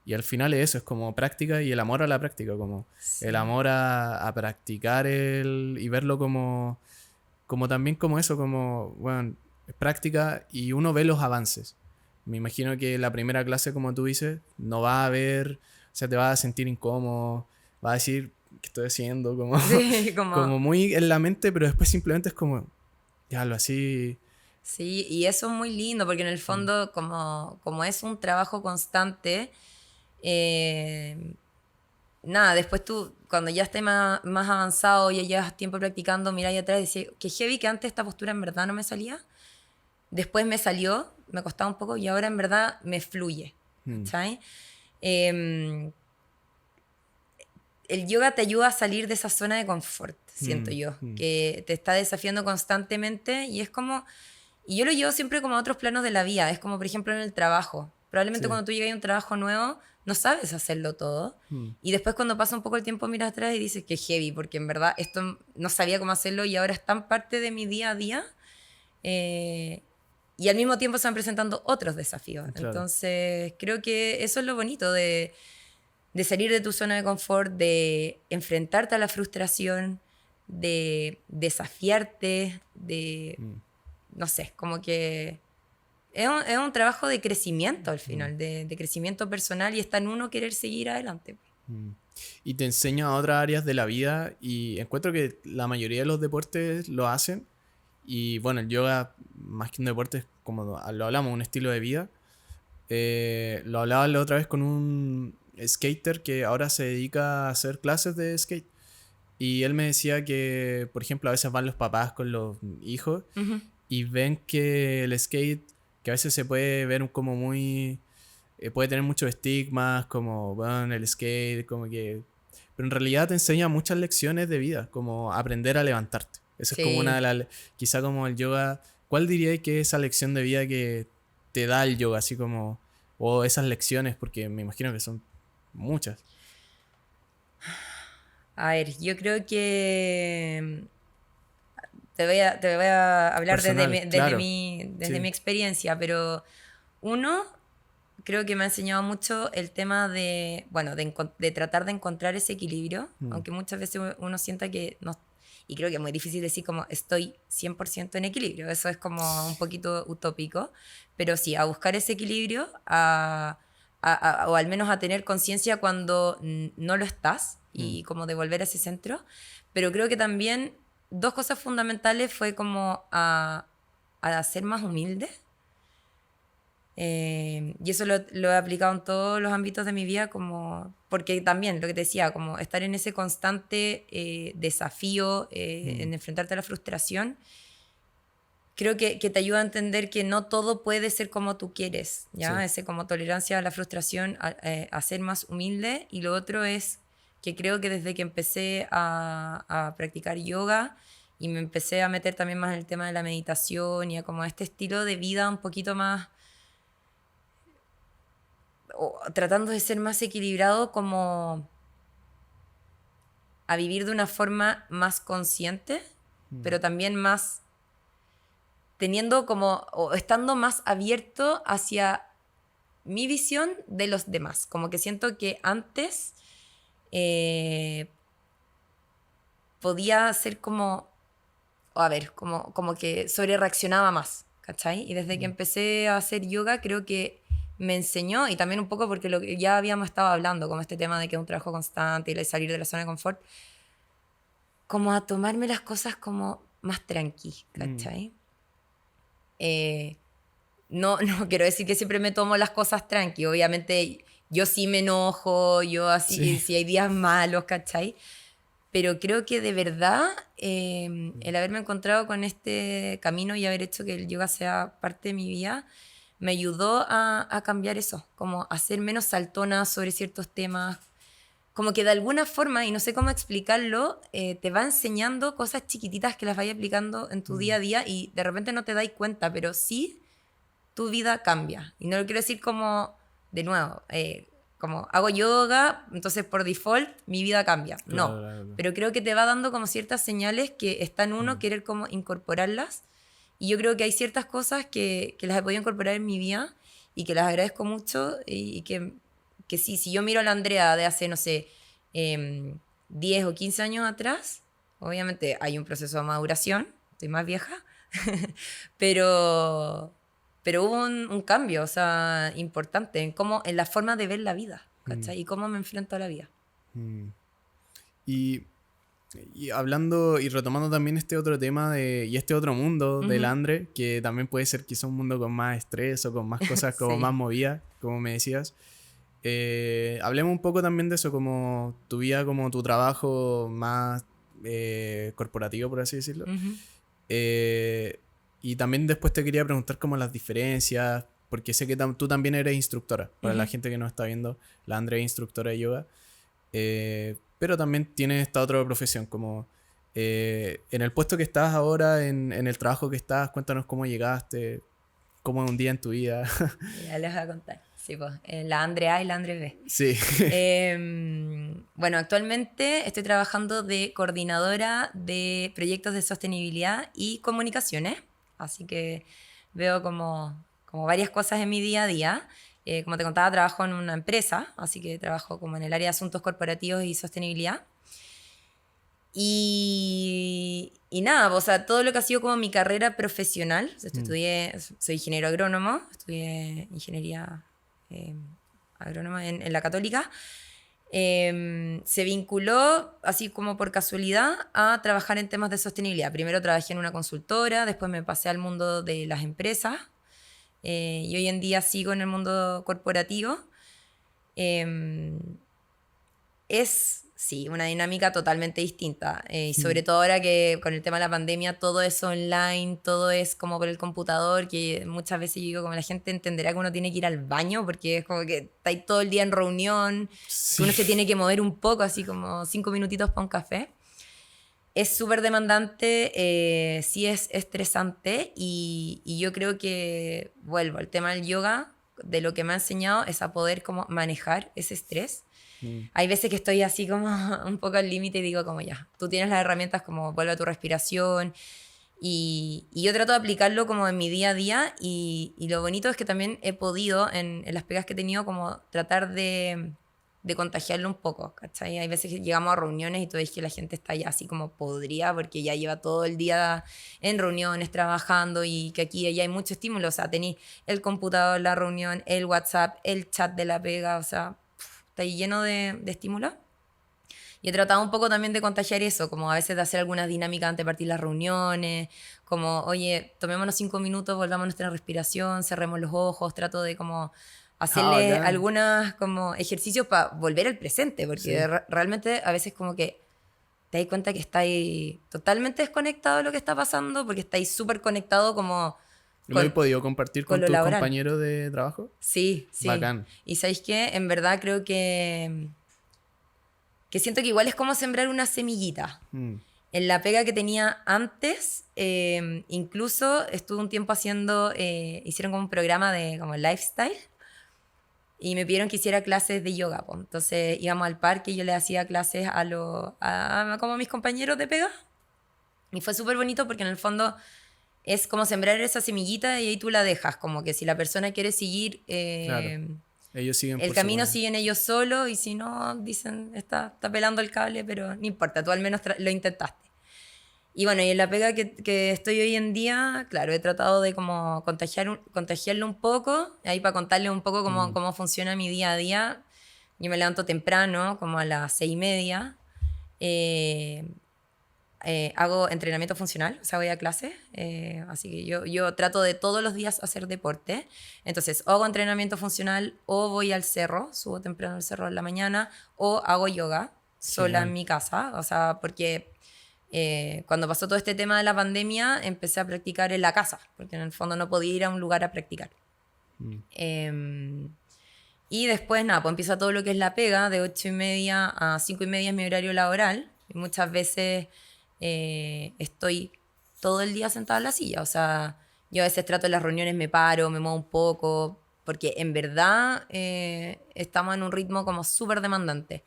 Y al final es eso, es como práctica y el amor a la práctica, como Sí. el amor a practicar y verlo como también como eso, como, bueno, es práctica y uno ve los avances. Me imagino que la primera clase, como tú dices, no va a ver, o sea, te vas a sentir incómodo, vas a decir, ¿qué estoy haciendo? Como, Sí, como... como muy en la mente, pero después simplemente es como, ya lo así. Sí, y eso es muy lindo porque en el fondo, como es un trabajo constante, nada, después tú, cuando ya estés más avanzado, ya llevas tiempo practicando, miráis atrás y decís, que heavy que antes esta postura en verdad no me salía. Después me salió, me costaba un poco y ahora en verdad me fluye. ¿Cachai? Eh, el yoga te ayuda a salir de esa zona de confort, siento yo, que te está desafiando constantemente y es como, y yo lo llevo siempre como a otros planos de la vida, es como por ejemplo en el trabajo. Probablemente Sí. cuando tú llegas a un trabajo nuevo, no sabes hacerlo todo. Y después cuando pasa un poco el tiempo miras atrás y dices que heavy, porque en verdad esto no sabía cómo hacerlo y ahora es tan parte de mi día a día. Y al mismo tiempo se van presentando otros desafíos. Claro. Entonces creo que eso es lo bonito de salir de tu zona de confort, de enfrentarte a la frustración, de desafiarte, de, no sé, como que es un trabajo de crecimiento al final, de crecimiento personal y está en uno querer seguir adelante. Y te enseño a otras áreas de la vida y encuentro que la mayoría de los deportes lo hacen y bueno, el yoga más que un deporte es como lo hablamos, un estilo de vida. Lo hablaba la otra vez con un skater que ahora se dedica a hacer clases de skate y él me decía que por ejemplo a veces van los papás con los hijos y ven que el skate, que a veces se puede ver como muy puede tener muchos estigmas, como, bueno, el skate, como que... Pero en realidad te enseña muchas lecciones de vida, como aprender a levantarte. Eso es como una Sí. de las... Quizá como el yoga... ¿Cuál dirías que es esa lección de vida que te da el yoga? Así como... O esas lecciones, porque me imagino que son muchas. A ver, yo creo que te voy a hablar desde mi, Personal, desde claro. mi, desde Sí. mi experiencia, pero uno, creo que me ha enseñado mucho el tema de, bueno, de tratar de encontrar ese equilibrio, aunque muchas veces uno sienta que no, y creo que es muy difícil decir como estoy 100% en equilibrio, eso es como un poquito utópico, pero sí, a buscar ese equilibrio, o al menos a tener conciencia cuando no lo estás y como de volver a ese centro, pero creo que también dos cosas fundamentales fue como a ser más humilde. Y eso lo he aplicado en todos los ámbitos de mi vida, como, porque también lo que te decía, como estar en ese constante desafío, en enfrentarte a la frustración, creo que te ayuda a entender que no todo puede ser como tú quieres, ¿ya? Sí. Ese como tolerancia a la frustración, a ser más humilde. Y lo otro es que creo que desde que empecé a practicar yoga y me empecé a meter también más en el tema de la meditación y a como este estilo de vida un poquito más o tratando de ser más equilibrado, como a vivir de una forma más consciente, pero también más teniendo como, o estando más abierto hacia mi visión de los demás. Como que siento que antes podía ser como, a ver, como que sobre reaccionaba más, ¿cachai? Y desde que empecé a hacer yoga creo que me enseñó, y también un poco porque lo que ya habíamos estado hablando, como este tema de que es un trabajo constante y de salir de la zona de confort, como a tomarme las cosas como más tranqui, ¿cachai? No quiero decir que siempre me tomo las cosas tranqui, obviamente yo sí me enojo, yo así, Sí. si hay días malos, ¿cachai? Pero creo que de verdad el haberme encontrado con este camino y haber hecho que el yoga sea parte de mi vida me ayudó a cambiar eso, como a ser menos saltona sobre ciertos temas, como que de alguna forma, y no sé cómo explicarlo, te va enseñando cosas chiquititas que las vayas aplicando en tu día a día y de repente no te dais cuenta, pero sí tu vida cambia. Y no lo quiero decir como, de nuevo, como hago yoga, entonces por default mi vida cambia. Claro, No, claro. pero creo que te va dando como ciertas señales que está en uno querer como incorporarlas. Y yo creo que hay ciertas cosas que las he podido incorporar en mi vida y que las agradezco mucho y que sí, si yo miro a la Andrea de hace, no sé, 10 o 15 años atrás, obviamente hay un proceso de maduración, estoy más vieja, pero, pero hubo un cambio, o sea, importante en cómo, en la forma de ver la vida, ¿cachai? Y cómo me enfrento a la vida. Mm. Y, y hablando y retomando también este otro tema y este otro mundo del Ujú. Andre, que también puede ser quizá un mundo con más estrés o con más cosas como más Sí. movidas, como me decías. Hablemos un poco también de eso, como tu vida, como tu trabajo más corporativo, por así decirlo. Ujú. Eh, y también después te quería preguntar como las diferencias, porque sé que tú también eres instructora. Para la Ujú. gente que nos está viendo, la Andre es instructora de yoga. Pero también tienes esta otra profesión, como en el puesto que estás ahora, en el trabajo que estás, cuéntanos cómo llegaste, cómo es un día en tu vida. Ya les voy a contar. Sí, pues, la Andre A y la Andre B. Sí. Bueno, actualmente estoy trabajando de coordinadora de proyectos de sostenibilidad y comunicaciones, así que veo como varias cosas en mi día a día. Como te contaba, trabajo en una empresa, así que trabajo como en el área de asuntos corporativos y sostenibilidad. Y nada, o sea, todo lo que ha sido como mi carrera profesional, o sea, soy ingeniero agrónomo, estudié ingeniería eh, agrónoma en la Católica. Se vinculó, así como por casualidad, a trabajar en temas de sostenibilidad. Primero trabajé en una consultora, después me pasé al mundo de las empresas y hoy en día sigo en el mundo corporativo. Eh, sí, una dinámica totalmente distinta. Y sobre todo ahora que con el tema de la pandemia todo es online, todo es como por el computador, que muchas veces yo digo como la gente entenderá que uno tiene que ir al baño porque es como que está ahí todo el día en reunión, que Sí. uno se tiene que mover un poco, así como 5 minutitos para un café. Es súper demandante, sí es estresante y yo creo que, vuelvo, al tema del yoga, de lo que me ha enseñado es a poder como manejar ese estrés. Mm. Hay veces que estoy así como un poco al límite y digo como ya, tú tienes las herramientas como vuelve a tu respiración y yo trato de aplicarlo como en mi día a día y lo bonito es que también he podido en las pegas que he tenido como tratar de contagiarlo un poco, ¿cachai? Hay veces que llegamos a reuniones y tú ves que la gente está ya así como podría porque ya lleva todo el día en reuniones trabajando y que aquí y allá hay mucho estímulo, o sea, tenéis el computador, la reunión, el WhatsApp, el chat de la pega, o sea, está ahí lleno de estímulos. Y he tratado un poco también de contagiar eso, como a veces de hacer algunas dinámicas antes de partir las reuniones, como, oye, tomémonos 5 minutos, volvamos a nuestra respiración, cerremos los ojos, trato de como Ah, hacerle bacán. algunas como ejercicios para volver al presente, porque Sí. realmente a veces como que te das cuenta que estáis totalmente desconectado de lo que está pasando, porque estáis súper conectado como ¿Lo he con, podido compartir con con lo tus laboral. compañeros de trabajo? Sí, sí. Bacán. Y ¿sabéis qué? En verdad creo que siento que igual es como sembrar una semillita. Mm. En la pega que tenía antes, incluso estuve un tiempo haciendo, hicieron como un programa de como lifestyle y me pidieron que hiciera clases de yoga. Po. Entonces íbamos al parque y yo le hacía clases como a mis compañeros de pega. Y fue súper bonito porque en el fondo es como sembrar esa semillita y ahí tú la dejas. Como que si la persona quiere seguir Claro. Ellos siguen el por su camino, cuenta. siguen ellos solos y si no, dicen, está pelando el cable, pero no importa, tú al menos lo intentaste. Y bueno, y en la pega que estoy hoy en día, claro, he tratado de como contagiarlo un poco, ahí para contarle un poco Mm. cómo funciona mi día a día. Yo me levanto temprano, como a las 6:30. eh, Hago entrenamiento funcional, o sea, voy a clase, así que yo trato de todos los días hacer deporte. Entonces, o hago entrenamiento funcional, o voy al cerro, subo temprano al cerro en la mañana, o hago yoga sola en Genial. mi casa, o sea, porque cuando pasó todo este tema de la pandemia, empecé a practicar en la casa, porque en el fondo no podía ir a un lugar a practicar. Mm. Eh, y después, nada, pues empieza todo lo que es la pega, de 8:30 a 5:30 es mi horario laboral. Y muchas veces estoy todo el día sentada en la silla. O sea, yo a veces trato en las reuniones, me paro, me muevo un poco, porque en verdad estamos en un ritmo como súper demandante.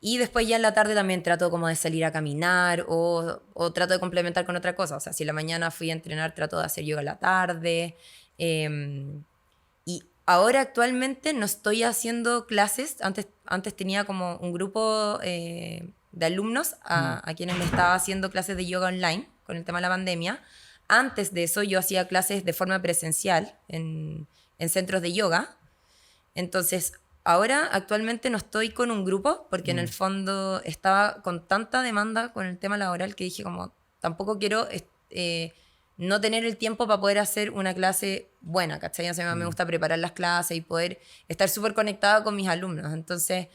Y después ya en la tarde también trato como de salir a caminar o trato de complementar con otra cosa. O sea, si en la mañana fui a entrenar, trato de hacer yoga en la tarde. Y ahora actualmente no estoy haciendo clases. Antes tenía como un grupo de alumnos a quienes le estaba haciendo clases de yoga online con el tema de la pandemia. Antes de eso yo hacía clases de forma presencial en centros de yoga. Entonces, ahora actualmente no estoy con un grupo porque en el fondo estaba con tanta demanda con el tema laboral que dije como tampoco quiero no tener el tiempo para poder hacer una clase buena, ¿cachai? O sea, me gusta preparar las clases y poder estar súper conectada con mis alumnos. Entonces,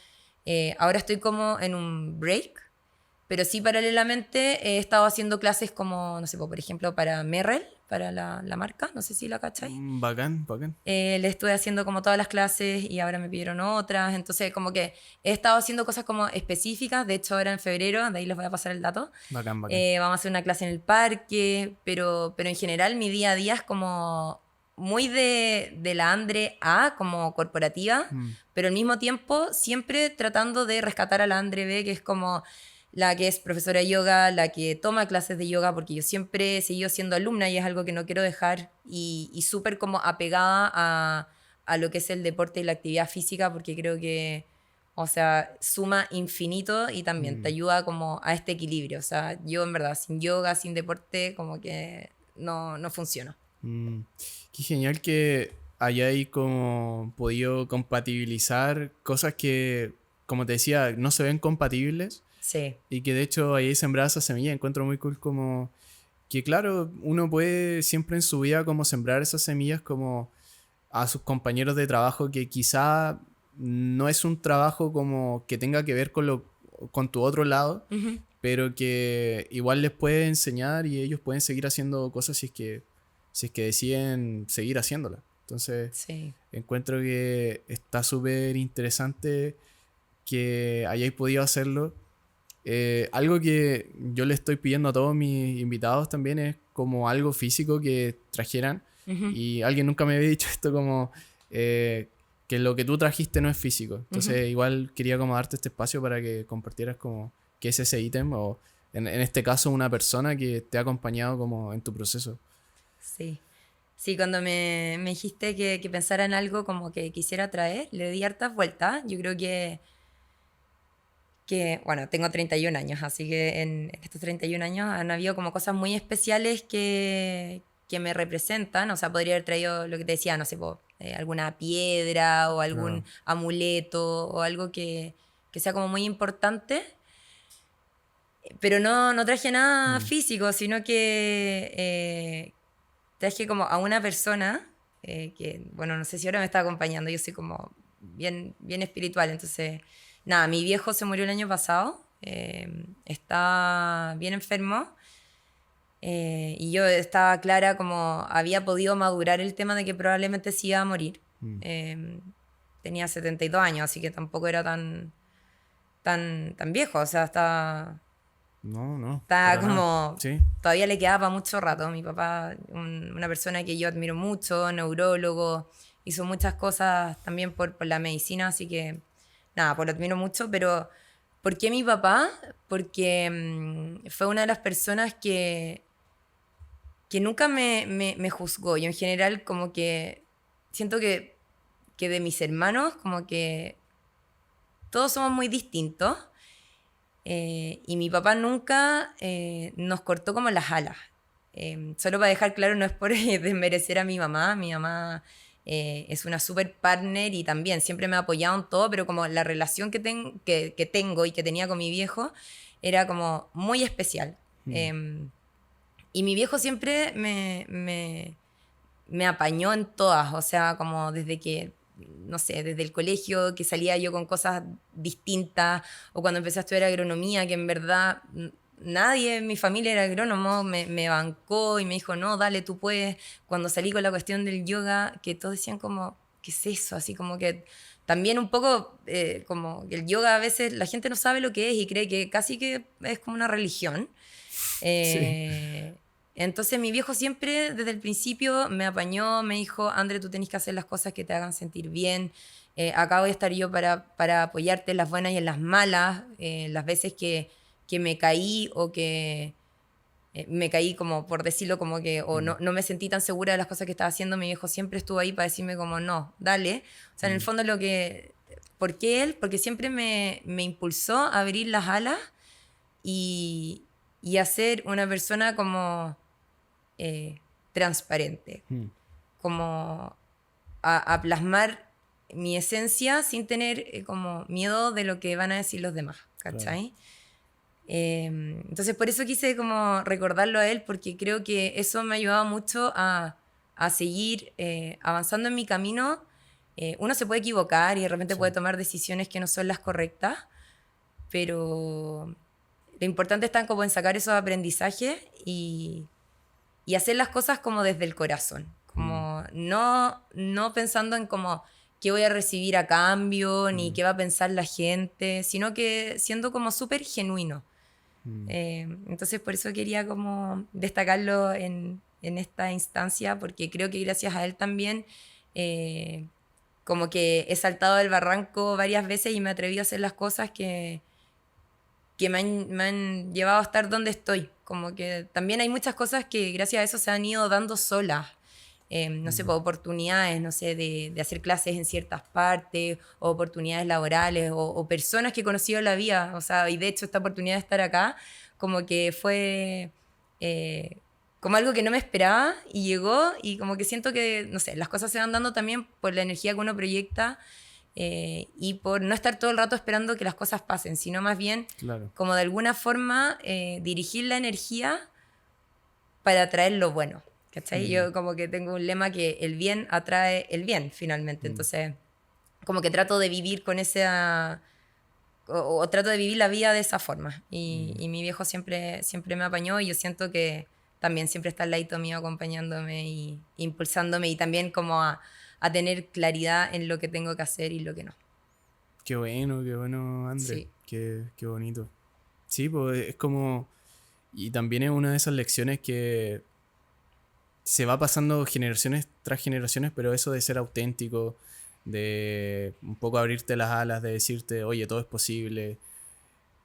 ahora estoy como en un break, pero sí paralelamente he estado haciendo clases como, no sé, por ejemplo, para Merrell, para la marca, no sé si la cachai. Bacán, bacán. Le estuve haciendo como todas las clases y ahora me pidieron otras, entonces como que he estado haciendo cosas como específicas, de hecho ahora en febrero, de ahí les voy a pasar el dato, Bacán, bacán. vamos a hacer una clase en el parque, pero en general mi día a día es como muy de la Andre A, como corporativa, pero al mismo tiempo siempre tratando de rescatar a la Andre B, que es como la que es profesora de yoga, la que toma clases de yoga, porque yo siempre he seguido siendo alumna y es algo que no quiero dejar, y súper como apegada a lo que es el deporte y la actividad física, porque creo que, o sea, suma infinito y también te ayuda como a este equilibrio. O sea, yo en verdad, sin yoga, sin deporte, como que no funciona. Qué genial que hayáis como podido compatibilizar cosas que, como te decía, no se ven compatibles. Sí. Y que de hecho ahí sembrada esa semilla, encuentro muy cool como que claro, uno puede siempre en su vida como sembrar esas semillas como a sus compañeros de trabajo que quizá no es un trabajo como que tenga que ver con tu otro lado, Ujú. pero que igual les puede enseñar y ellos pueden seguir haciendo cosas si es que deciden seguir haciéndolas. Entonces, Sí. encuentro que está súper interesante que hayáis podido hacerlo. Algo que yo le estoy pidiendo a todos mis invitados también es como algo físico que trajeran. Ujú. Y alguien nunca me había dicho esto como que lo que tú trajiste no es físico. Ujú. Entonces igual quería como darte este espacio para que compartieras como qué es ese ítem o en este caso una persona que te ha acompañado como en tu proceso. Sí. Sí, cuando me dijiste que pensara en algo como que quisiera traer, le di hartas vueltas. Yo creo bueno, tengo 31 años, así que en estos 31 años han habido como cosas muy especiales que me representan. O sea, podría haber traído lo que te decía, no sé, alguna piedra o algún Claro. amuleto o algo que sea como muy importante. Pero no traje nada Mm, físico, sino que traje como a una persona que, bueno, no sé si ahora me está acompañando, yo soy como bien espiritual, entonces, nada, mi viejo se murió el año pasado, está bien enfermo, y yo estaba clara como había podido madurar el tema de que probablemente sí iba a morir. mm. Eh, Tenía 72 años, así que tampoco era tan viejo, o sea, No, no, está para nada. como, Sí. todavía le quedaba para mucho rato. Mi papá, una persona que yo admiro mucho, neurólogo, hizo muchas cosas también por la medicina, así que nada, pues lo admiro mucho, pero ¿por qué mi papá? Porque fue una de las personas que nunca me juzgó. Yo en general como que siento que de mis hermanos como que todos somos muy distintos. Y mi papá nunca nos cortó como las alas. Solo para dejar claro, no es por desmerecer a mi mamá. Mi mamá es una super partner y también siempre me ha apoyado en todo, pero como la relación que tengo y que tenía con mi viejo era como muy especial. Mm, Y mi viejo siempre me apañó en todas, o sea, como desde que, no sé, desde el colegio, que salía yo con cosas distintas, o cuando empecé a estudiar agronomía, que en verdad nadie en mi familia era agrónomo, me bancó y me dijo, no, dale, tú puedes. Cuando salí con la cuestión del yoga, que todos decían como, ¿qué es eso? Así como que también un poco como que el yoga a veces la gente no sabe lo que es y cree que casi que es como una religión. sí. Eh, Entonces mi viejo siempre desde el principio me apañó, me dijo, André, tú tenés que hacer las cosas que te hagan sentir bien. Acá voy a estar yo para apoyarte en las buenas y en las malas, las veces que me caí o que me caí como, por decirlo, como que, o no me sentí tan segura de las cosas que estaba haciendo, mi viejo siempre estuvo ahí para decirme como, no, dale. O sea, en el fondo lo que... ¿Por qué él? Porque siempre me impulsó a abrir las alas y a ser una persona como transparente, como a plasmar mi esencia sin tener como miedo de lo que van a decir los demás, ¿cachai? Claro. Entonces por eso quise como recordarlo a él, porque creo que eso me ha ayudado mucho a seguir avanzando en mi camino. Uno se puede equivocar y de repente puede tomar decisiones que no son las correctas, pero lo importante está como en sacar esos aprendizajes y hacer las cosas como desde el corazón, como no pensando en como qué voy a recibir a cambio, ni qué va a pensar la gente, sino que siendo como súper genuino. Entonces por eso quería como destacarlo en esta instancia, porque creo que gracias a él también como que he saltado del barranco varias veces y me he atrevido a hacer las cosas que me han llevado a estar donde estoy. Como que también hay muchas cosas que gracias a eso se han ido dando solas. No sé, por oportunidades, no sé, de hacer clases en ciertas partes, o oportunidades laborales, o personas que he conocido en la vida. O sea, y de hecho esta oportunidad de estar acá, como que fue como algo que no me esperaba y llegó, y como que siento que, no sé, las cosas se van dando también por la energía que uno proyecta. Y por no estar todo el rato esperando que las cosas pasen, sino más bien como de alguna forma dirigir la energía para atraer lo bueno, ¿cachai? Yo como que tengo un lema que el bien atrae el bien finalmente, entonces como que trato de vivir con esa... O trato de vivir la vida de esa forma, y mi viejo siempre me apañó, y yo siento que también siempre está al ladito mío acompañándome y impulsándome, y también como a tener claridad en lo que tengo que hacer y lo que no. Qué bueno, André. Sí. Qué bonito. Sí, pues es como... Y también es una de esas lecciones que se va pasando generaciones tras generaciones, pero eso de ser auténtico, de un poco abrirte las alas, de decirte, oye, todo es posible,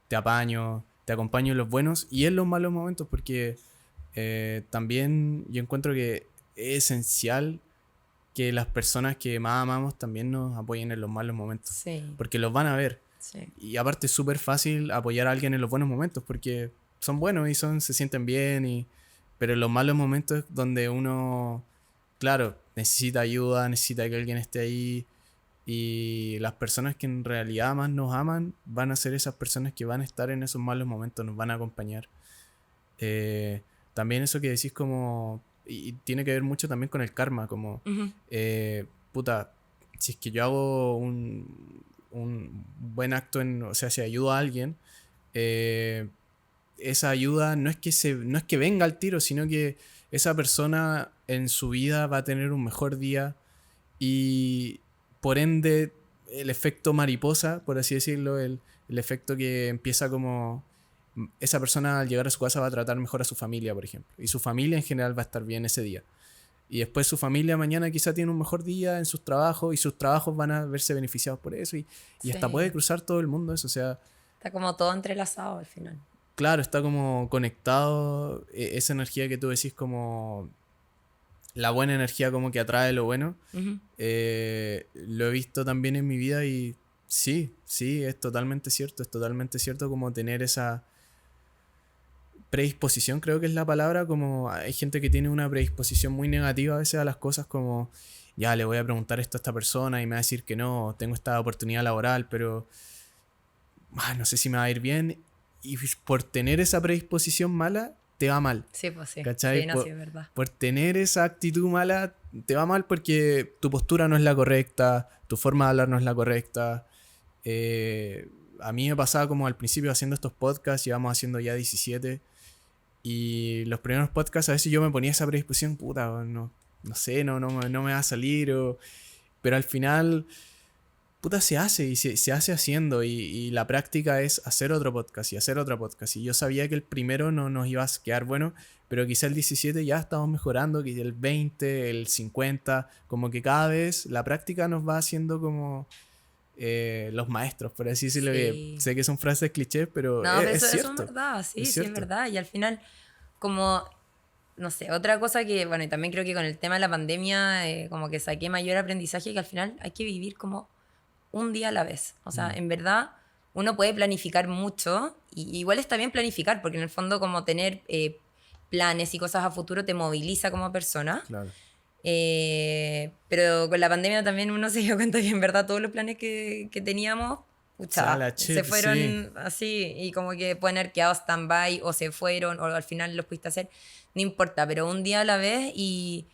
te apaño, te acompaño en los buenos y en los malos momentos, porque también yo encuentro que es esencial que las personas que más amamos también nos apoyen en los malos momentos. Sí. Porque los van a ver. Sí. Y aparte es súper fácil apoyar a alguien en los buenos momentos porque son buenos y se sienten bien. Pero en los malos momentos es donde uno, claro, necesita ayuda, necesita que alguien esté ahí. Y las personas que en realidad más nos aman van a ser esas personas que van a estar en esos malos momentos, nos van a acompañar. También eso que decís como... Y tiene que ver mucho también con el karma, como... puta, si es que yo hago un buen acto, o sea, si ayudo a alguien, esa ayuda no es que venga al tiro, sino que esa persona en su vida va a tener un mejor día y por ende el efecto mariposa, por así decirlo, el efecto que empieza como... Esa persona al llegar a su casa va a tratar mejor a su familia, por ejemplo. Y su familia en general va a estar bien ese día. Y después su familia mañana quizá tiene un mejor día en sus trabajos y sus trabajos van a verse beneficiados por eso. Y hasta puede cruzar todo el mundo eso. O sea, está como todo entrelazado al final. Claro, está como conectado. Esa energía que tú decís como... La buena energía como que atrae lo bueno. Lo he visto también en mi vida y sí, es totalmente cierto. Es totalmente cierto como tener esa... predisposición, creo que es la palabra, como hay gente que tiene una predisposición muy negativa a veces a las cosas, como ya le voy a preguntar esto a esta persona y me va a decir que no, tengo esta oportunidad laboral, pero no sé si me va a ir bien, y por tener esa predisposición mala te va mal. Sí, pues sí. ¿Cachai? Sí, no, sí, es verdad. Por tener esa actitud mala te va mal porque tu postura no es la correcta, tu forma de hablar no es la correcta. A mí me pasaba como al principio haciendo estos podcasts, llevamos haciendo ya 17. Y los primeros podcasts a veces yo me ponía esa predisposición, puta, no sé, no me va a salir. Pero al final puta, se hace y se hace haciendo y la práctica es hacer otro podcast y hacer otro podcast. Y yo sabía que el primero no nos iba a quedar bueno, pero quizá el 17 ya estamos mejorando, quizá el 20, el 50, como que cada vez la práctica nos va haciendo como los maestros, por así decirlo. Que Sí. sé que son frases clichés, pero No, pero es eso es cierto. verdad, sí, Es sí es cierto. verdad. Y al final, como, no sé, otra cosa que, bueno, y también creo que con el tema de la pandemia, como que saqué mayor aprendizaje, que al final hay que vivir como un día a la vez. O sea, Mm, en verdad, uno puede planificar mucho, y igual está bien planificar, porque en el fondo como tener planes y cosas a futuro te moviliza como persona. claro. Pero con la pandemia también uno se dio cuenta que en verdad todos los planes que teníamos, O sea, pucha, la se shit, sí. fueron así y como que pueden haber quedado stand-by o se fueron o al final los pudiste hacer, no importa, pero un día a la vez y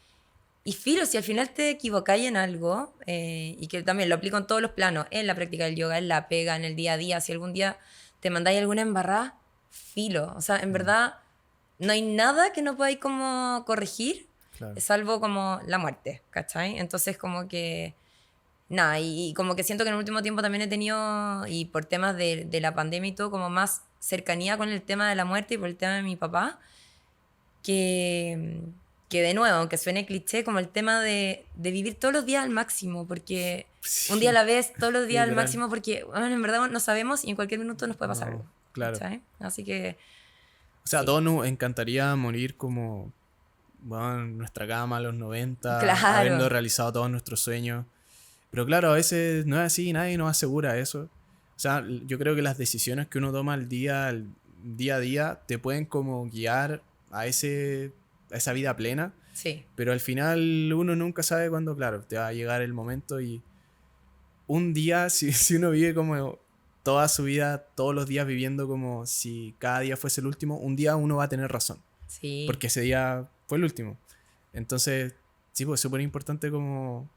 filo, si al final te equivocáis en algo, y que también lo aplico en todos los planos, en la práctica del yoga, en la pega, en el día a día, si algún día te mandáis alguna embarrada, filo, o sea, en Mm, verdad no hay nada que no podáis como corregir, claro. salvo como la muerte, ¿cachai? Entonces como que, nada, y como que siento que en el último tiempo también he tenido, y por temas de la pandemia y todo, como más cercanía con el tema de la muerte y por el tema de mi papá, que, que de nuevo, aunque suene cliché, como el tema de vivir todos los días al máximo, porque un día a Sí, la vez, todos los días al literal. máximo, porque bueno, en verdad no sabemos y en cualquier minuto nos puede pasar No, algo, claro. ¿cachai? Así que O sea, a sí, todos nos encantaría morir como, bueno, en nuestra cama a los 90, habiendo claro, realizado todos nuestros sueños. Pero claro, a veces no es así, nadie nos asegura eso. O sea, yo creo que las decisiones que uno toma al día a día te pueden como guiar a esa vida plena, sí, pero al final uno nunca sabe cuándo, claro, te va a llegar el momento y un día, si uno vive como toda su vida, todos los días viviendo como si cada día fuese el último, un día uno va a tener razón, sí, porque ese día fue el último. Entonces, sí, pues es súper importante como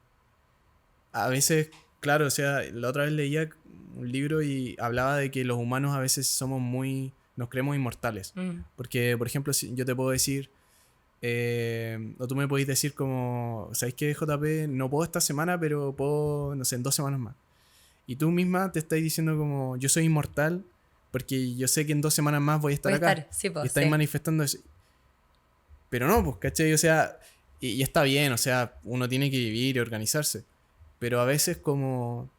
a veces, claro, o sea, la otra vez leía un libro y hablaba de que los humanos a veces somos nos creemos inmortales. mm, Porque, por ejemplo, si yo te puedo decir, o tú me podéis decir como, ¿sabéis qué, JP? No puedo esta semana, pero puedo, no sé, en 2 semanas más. Y tú misma te estás diciendo como, yo soy inmortal porque yo sé que en 2 semanas más voy a estar puede acá. estar, sí, Y pues, estáis sí, manifestando eso. Pero no, pues, ¿cachai? O sea, y está bien, o sea, uno tiene que vivir y organizarse. Pero a veces como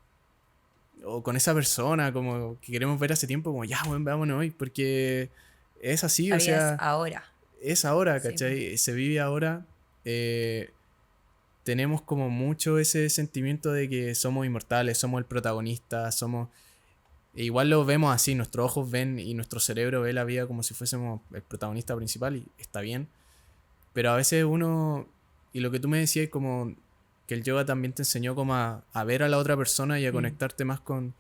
o con esa persona, como que queremos ver hace tiempo, como ya, bueno, vámonos hoy, porque es así, la o vida es sea, ahora, es ahora, sí, pues, ¿cachai? Se vive ahora. eh, Tenemos como mucho ese sentimiento de que somos inmortales, somos el protagonista, somos... e igual lo vemos así, nuestros ojos ven y nuestro cerebro ve la vida como si fuésemos el protagonista principal y está bien. Pero a veces uno, y lo que tú me decías, como que el yoga también te enseñó como a ver a la otra persona y a mm, conectarte más con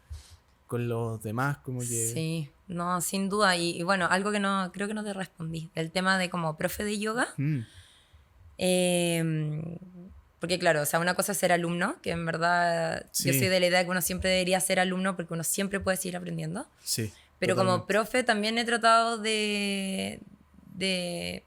los demás, como que... sí, no, sin duda, y bueno, algo que no, creo que no te respondí, el tema de como profe de yoga. Mm, Eh, Porque claro, o sea, una cosa es ser alumno, que en verdad yo soy sí, de la idea que uno siempre debería ser alumno porque uno siempre puede seguir aprendiendo. sí, Pero como totalmente. profe también he tratado de, de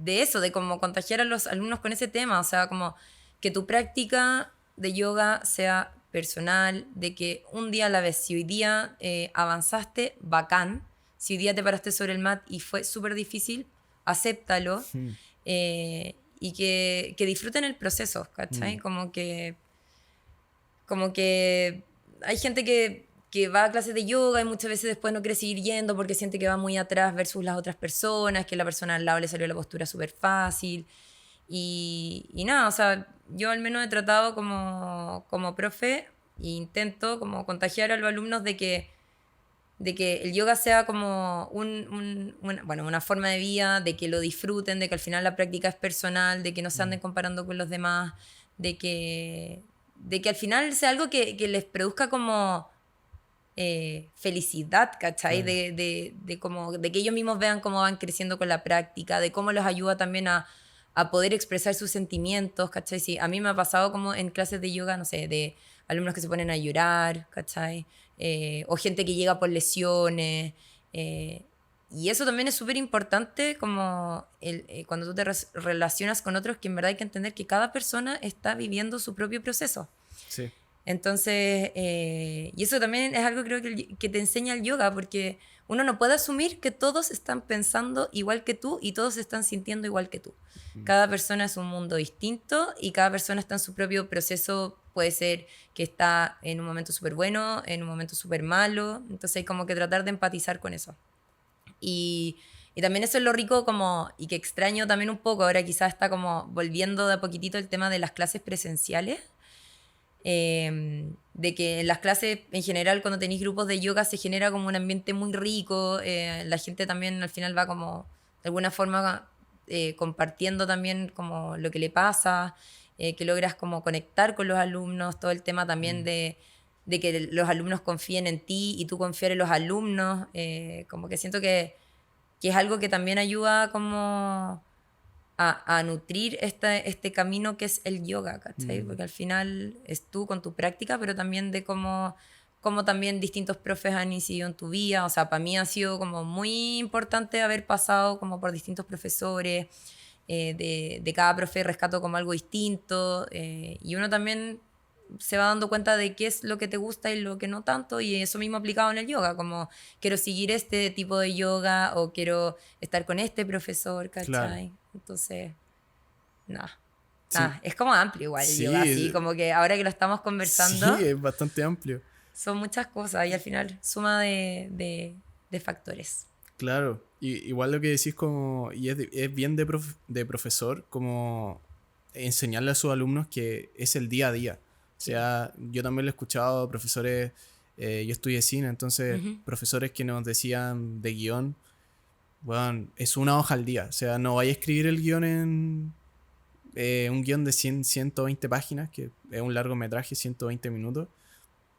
eso, de como contagiar a los alumnos con ese tema, o sea, como que tu práctica de yoga sea personal, de que un día a la vez, si hoy día avanzaste, bacán, si hoy día te paraste sobre el mat y fue súper difícil, acéptalo, Mm, y que disfruten el proceso, ¿cachai? mm, Como que hay gente que va a clases de yoga y muchas veces después no quiere seguir yendo porque siente que va muy atrás versus las otras personas, que la persona al lado le salió la postura súper fácil. Y nada, o sea, yo al menos he tratado como profe e intento como contagiar a los alumnos de que el yoga sea como bueno, una forma de vida, de que lo disfruten, de que al final la práctica es personal, de que no se mm, anden comparando con los demás, de que al final sea algo que les produzca como felicidad, ¿cachai? claro. De que ellos mismos vean cómo van creciendo con la práctica, de cómo los ayuda también a poder expresar sus sentimientos, ¿cachai? Sí, a mí me ha pasado como en clases de yoga, no sé, de alumnos que se ponen a llorar, ¿cachai? O gente que llega por lesiones. Y eso también es súper importante como cuando tú te relacionas con otros, que en verdad hay que entender que cada persona está viviendo su propio proceso. Sí, Entonces, y eso también es algo creo que te enseña el yoga, porque uno no puede asumir que todos están pensando igual que tú y todos están sintiendo igual que tú. Cada persona es un mundo distinto y cada persona está en su propio proceso. Puede ser que está en un momento súper bueno, en un momento súper malo. Entonces hay como que tratar de empatizar con eso. Y también eso es lo rico como, y que extraño también un poco, ahora quizás está como volviendo de a poquitito el tema de las clases presenciales. De que en las clases en general cuando tenéis grupos de yoga se genera como un ambiente muy rico, la gente también al final va como de alguna forma compartiendo también como lo que le pasa, que logras como conectar con los alumnos, todo el tema también de que los alumnos confíen en ti y tú confiar en los alumnos, como que siento que es algo que también ayuda como a nutrir este camino que es el yoga, ¿cachai? Porque al final es tú con tu práctica, pero también de cómo también distintos profes han incidido en tu vida. O sea, para mí ha sido como muy importante haber pasado como por distintos profesores, de cada profe rescato como algo distinto, y uno también se va dando cuenta de qué es lo que te gusta y lo que no tanto, y eso mismo aplicado en el yoga, como quiero seguir este tipo de yoga o quiero estar con este profesor, Claro. ¿cachai? Entonces, nada, Sí, es como amplio igual el yoga, así sí, como que ahora que lo estamos conversando, sí, es bastante amplio. son muchas cosas y al final suma de factores. Claro, igual lo que decís como, y es bien de profesor, como enseñarle a sus alumnos que es el día a día. O Sí. sea, yo también lo he escuchado a profesores, yo estudié cine, entonces Ujú. profesores que nos decían de guión, bueno, es una hoja al día. O sea, no vaya a escribir el guión en un guión de 120 páginas, que es un largometraje, 120 minutos.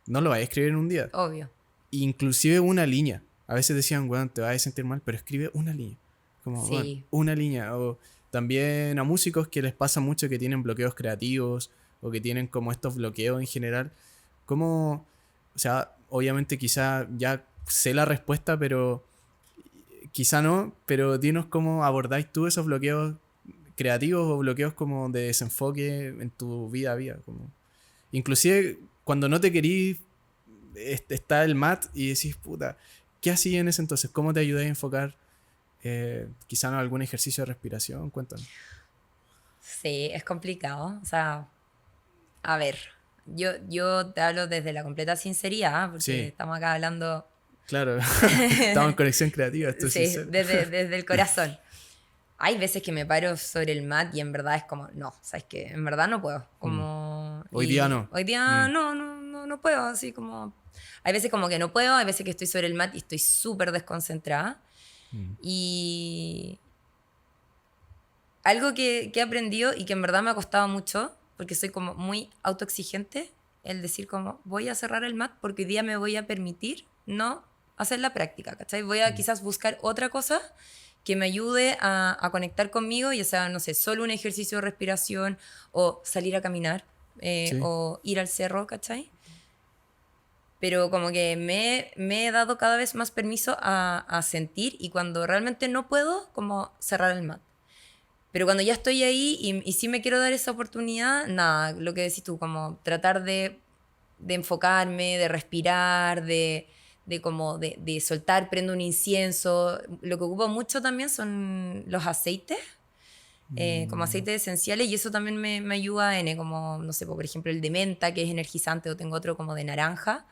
No lo vaya a escribir en un día. Obvio. Inclusive una línea. A veces decían, weón, te vas a sentir mal, pero escribe una línea. Como, weón, Sí. una línea. O también a músicos que les pasa mucho que tienen bloqueos creativos o que tienen como estos bloqueos en general. Como, o sea, obviamente quizá ya sé la respuesta, pero quizá no, pero dinos cómo abordáis tú esos bloqueos creativos o bloqueos como de desenfoque en tu vida a vida. Como... Inclusive cuando no te querís está el mat y decís, puta, ¿qué hacías en ese entonces? ¿Cómo te ayudé a enfocar? Quizá en algún ejercicio de respiración, cuéntanos. Sí, es complicado. O sea, a ver, yo te hablo desde la completa sinceridad, porque Sí, estamos acá hablando, claro. Estamos en conexión creativa, esto es sí, sincero. desde el corazón. Hay veces que me paro sobre el mat y en verdad es como, no, sabes que en verdad no puedo. Mm. Como, Hoy día y no. hoy día Mm. no puedo, así como. Hay veces como que no puedo, hay veces que estoy sobre el mat y estoy súper desconcentrada. Mm. Y algo que he aprendido y que en verdad me ha costado mucho, porque soy como muy autoexigente, el decir como, voy a cerrar el mat porque hoy día me voy a permitir no hacer la práctica, ¿cachai? Voy a Mm. quizás buscar otra cosa que me ayude a conectar conmigo, ya sea, no sé, solo un ejercicio de respiración o salir a caminar, Sí. o ir al cerro, ¿cachai? Pero como que me he dado cada vez más permiso a sentir, y cuando realmente no puedo, como cerrar el mat. Pero cuando ya estoy ahí y sí me quiero dar esa oportunidad, nada, lo que decís tú, como tratar de enfocarme, de respirar, de soltar, prendo un incienso. Lo que ocupo mucho también son los aceites, como Mm. aceites esenciales, y eso también me ayuda en, como, no sé, por ejemplo, el de menta, que es energizante, o tengo otro como de naranja,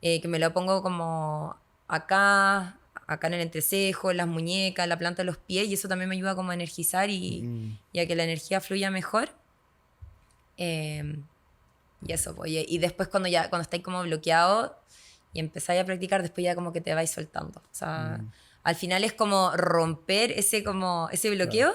que me lo pongo como acá en el entrecejo, en las muñecas, en la planta de los pies, y eso también me ayuda como a energizar Mm. y a que la energía fluya mejor. Eh, y eso, pues, y después cuando estáis como bloqueado y empezáis a practicar, después ya como que te vais soltando. O sea, Mm. al final es como romper ese Claro. bloqueo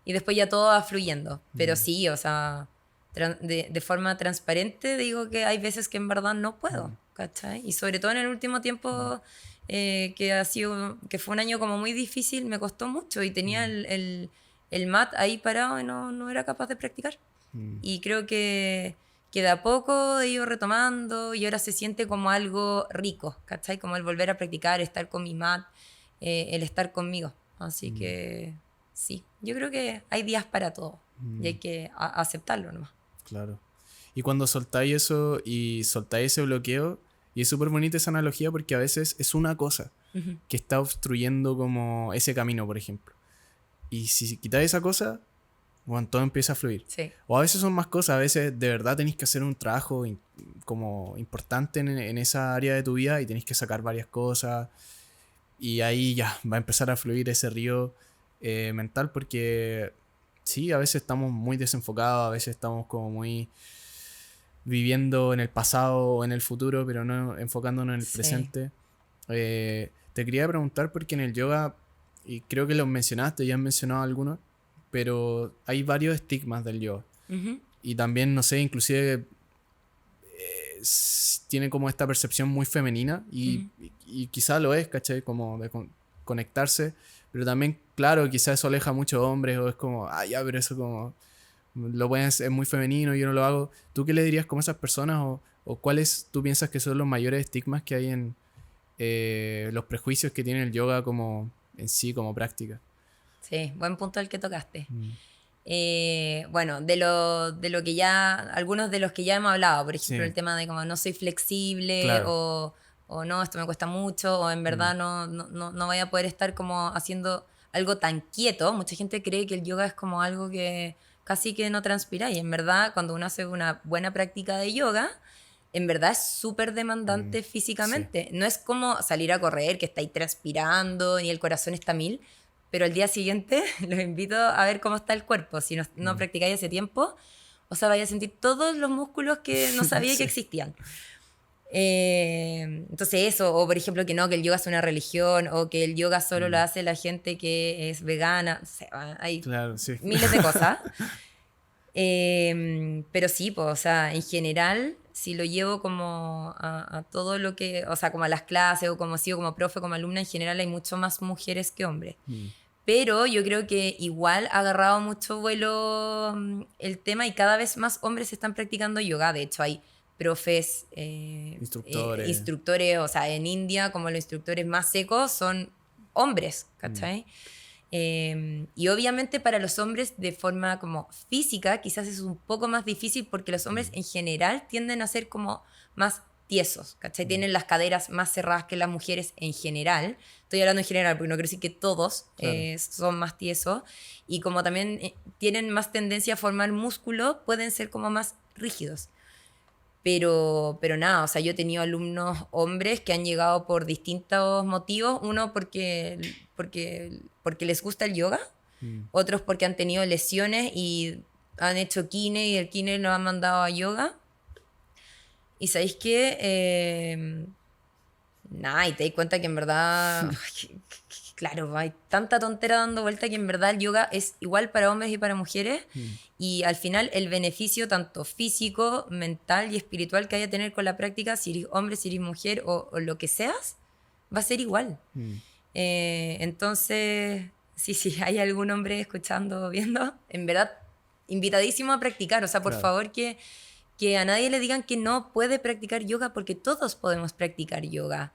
y después ya todo va fluyendo. Pero Mm. sí, o sea, de forma transparente digo que hay veces que en verdad no puedo, Mm. ¿cachai? Y sobre todo en el último Mm. tiempo, que fue un año como muy difícil, me costó mucho y tenía Mm. el mat ahí parado y no era capaz de practicar. Mm. Y creo que de a poco he ido retomando y ahora se siente como algo rico, ¿cachai? Como el volver a practicar, estar con mi mat, el estar conmigo. Así Mm. que sí, yo creo que hay días para todo y hay Mm. que aceptarlo nomás. Claro. Y cuando soltáis eso y soltáis ese bloqueo, y es súper bonita esa analogía porque a veces es una cosa que está obstruyendo como ese camino, por ejemplo. Y si quitáis esa cosa, bueno, todo empieza a fluir. Sí. O a veces son más cosas, a veces de verdad tenéis que hacer un trabajo como importante en esa área de tu vida y tenéis que sacar varias cosas. Y ahí ya va a empezar a fluir ese río mental porque sí, a veces estamos muy desenfocados, a veces estamos como muy viviendo en el pasado o en el futuro, pero no enfocándonos en el presente. Te quería preguntar porque en el yoga, y creo que los mencionaste, ya han mencionado algunos, pero hay varios estigmas del yoga. Y también, no sé, inclusive tiene como esta percepción muy femenina y quizá lo es, ¿cachai? Como de conectarse, pero también, claro, quizá eso aleja a muchos hombres o es como, ya, pero eso como lo pueden es muy femenino, yo no lo hago. ¿Tú qué le dirías como a esas personas o cuáles tú piensas que son los mayores estigmas que hay en los prejuicios que tiene el yoga como en sí, como práctica? Sí, buen punto el que tocaste. Bueno, de lo que ya, algunos de los que ya hemos hablado, por ejemplo, Sí. el tema de como no soy flexible Claro. o no, esto me cuesta mucho, o en verdad no voy a poder estar como haciendo algo tan quieto. Mucha gente cree que el yoga es como algo que casi que no transpira, y en verdad cuando uno hace una buena práctica de yoga, en verdad es súper demandante Sí. físicamente. No es como salir a correr, que estáis transpirando y el corazón está a mil, pero al día siguiente los invito a ver cómo está el cuerpo. Si no practicáis hace tiempo, o sea, vais a sentir todos los músculos que no sabía Sí. que existían. Entonces eso, o por ejemplo que no, que el yoga es una religión, o que el yoga solo lo hace la gente que es vegana, o sea, hay Claro, sí. miles de cosas. Pero sí, pues, o sea, en general, si lo llevo como a todo lo que, o sea, como a las clases, o como sigo como profe, como alumna, en general hay mucho más mujeres que hombres. Pero yo creo que igual ha agarrado mucho vuelo el tema y cada vez más hombres están practicando yoga. De hecho, hay profes, instructores, o sea, en India, como los instructores más secos son hombres, ¿cachai? Y obviamente para los hombres de forma como física quizás es un poco más difícil porque los hombres en general tienden a ser como más tiesos, ¿cachai? Tienen las caderas más cerradas que las mujeres en general. Estoy hablando en general porque no quiero decir que todos son más tiesos. Y como también tienen más tendencia a formar músculo, pueden ser como más rígidos. Pero nada, o sea, yo he tenido alumnos hombres que han llegado por distintos motivos. Uno porque les gusta el yoga, otros porque han tenido lesiones y han hecho kine y el kine lo han mandado a yoga. Y sabéis que, nada, y te das cuenta que en verdad, claro, hay tanta tontera dando vuelta que en verdad el yoga es igual para hombres y para mujeres. Y al final el beneficio tanto físico, mental y espiritual que haya a tener con la práctica, si eres hombre, si eres mujer o lo que seas, va a ser igual. Entonces, si hay algún hombre escuchando o viendo, en verdad, invitadísimo a practicar. O sea, por favor que a nadie le digan que no puede practicar yoga, porque todos podemos practicar yoga.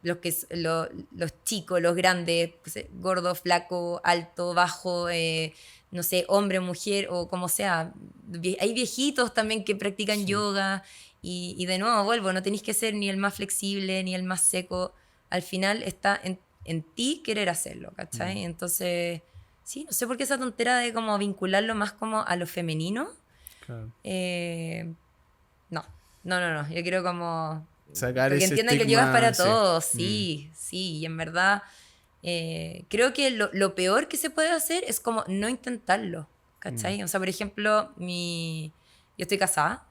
Los chicos, los grandes, pues, gordo, flaco, alto, bajo, no sé, hombre, mujer o como sea. Hay viejitos también que practican yoga y de nuevo vuelvo, no tenéis que ser ni el más flexible ni el más seco. Al final está en ti querer hacerlo, ¿cachai? Entonces, sí, no sé por qué esa tontera de como vincularlo más como a lo femenino. Claro. No. Yo quiero como Sacar porque ese entiendan que el yoga es para estigma, todos, sí. Y en verdad creo que lo peor que se puede hacer es como no intentarlo, ¿cachai? O sea, por ejemplo, yo estoy casada,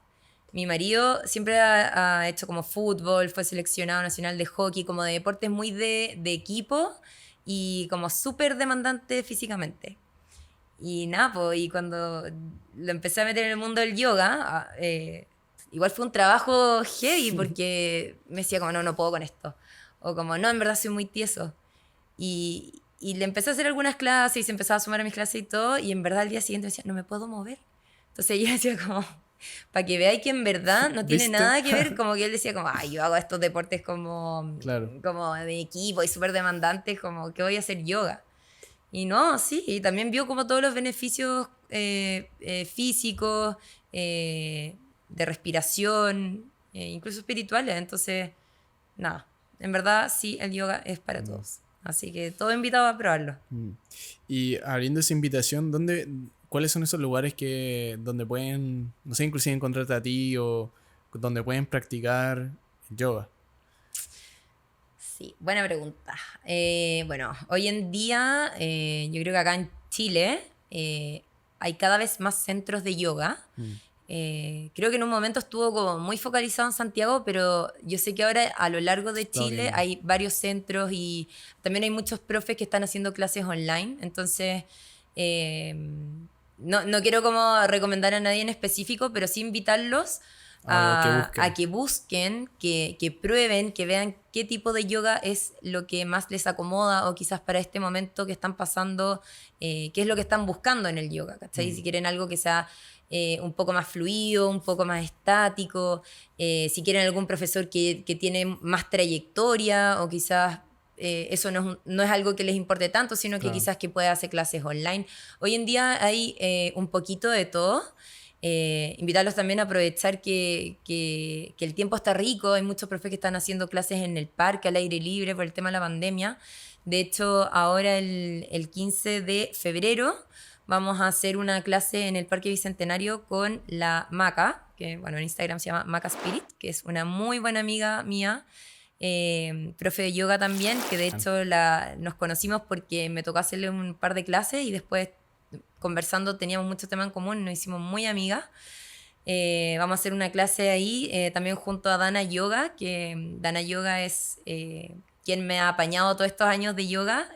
mi marido siempre ha hecho como fútbol, fue seleccionado nacional de hockey, como de deportes muy de equipo y como súper demandante físicamente. Y nada, pues, y cuando lo empecé a meter en el mundo del yoga, igual fue un trabajo heavy porque me decía como, no puedo con esto. O como, no, en verdad soy muy tieso. Y le empecé a hacer algunas clases y se empezaba a sumar a mis clases y todo, y en verdad al día siguiente me decía, no me puedo mover. Entonces yo decía como, para que veáis que en verdad no tiene ¿Viste? nada que ver, como que él decía como, yo hago estos deportes como, Claro. como de equipo y súper demandantes, como que voy a hacer yoga. Y no, sí, y también vio como todos los beneficios físicos, de respiración, incluso espirituales. Entonces, nada, en verdad sí, el yoga es para todos. Así que todo invitado a probarlo. Y abriendo esa invitación, ¿cuáles son esos lugares donde pueden, no sé, inclusive encontrarte a ti o donde pueden practicar yoga? Sí, buena pregunta. Bueno, hoy en día yo creo que acá en Chile hay cada vez más centros de yoga. Creo que en un momento estuvo como muy focalizado en Santiago, pero yo sé que ahora a lo largo de Chile hay varios centros y también hay muchos profes que están haciendo clases online. Entonces, no quiero como recomendar a nadie en específico, pero sí invitarlos a que busquen, que prueben, que vean qué tipo de yoga es lo que más les acomoda o quizás para este momento que están pasando, qué es lo que están buscando en el yoga, ¿cachai? Si quieren algo que sea un poco más fluido, un poco más estático, si quieren algún profesor que tiene más trayectoria o quizás eso no es algo que les importe tanto, sino que quizás que pueda hacer clases online. Hoy en día hay un poquito de todo. Invitarlos también a aprovechar que el tiempo está rico. Hay muchos profes que están haciendo clases en el parque, al aire libre, por el tema de la pandemia. De hecho, ahora el 15 de febrero vamos a hacer una clase en el Parque Bicentenario con la Maca, que bueno, en Instagram se llama Maca Spirit, que es una muy buena amiga mía, profe de yoga también, que de hecho nos conocimos porque me tocó hacerle un par de clases y después conversando teníamos muchos temas en común, nos hicimos muy amigas. Vamos a hacer una clase ahí también junto a Dana Yoga, que Dana Yoga es quien me ha apañado todos estos años de yoga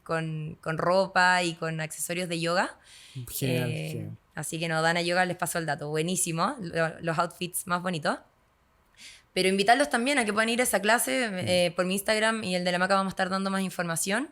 con ropa y con accesorios de yoga. Genial. Así que no, Dana Yoga les paso el dato, buenísimo, los outfits más bonitos. Pero invitarlos también a que puedan ir a esa clase por mi Instagram y el de la Maca vamos a estar dando más información.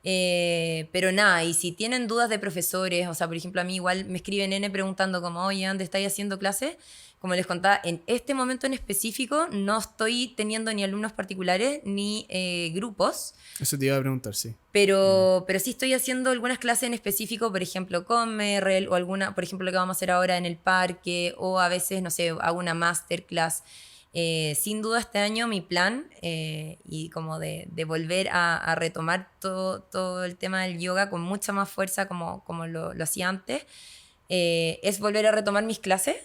Pero nada, y si tienen dudas de profesores, o sea, por ejemplo, a mí igual me escribe Nene preguntando como, oye, ¿dónde estáis haciendo clases? Como les contaba, en este momento en específico no estoy teniendo ni alumnos particulares ni grupos. Eso te iba a preguntar, sí. Pero sí estoy haciendo algunas clases en específico, por ejemplo, con Merrell o alguna, por ejemplo, lo que vamos a hacer ahora en el parque, o a veces, no sé, hago una masterclass. Sin duda este año mi plan y como de volver a retomar todo el tema del yoga con mucha más fuerza como lo hacía antes, es volver a retomar mis clases.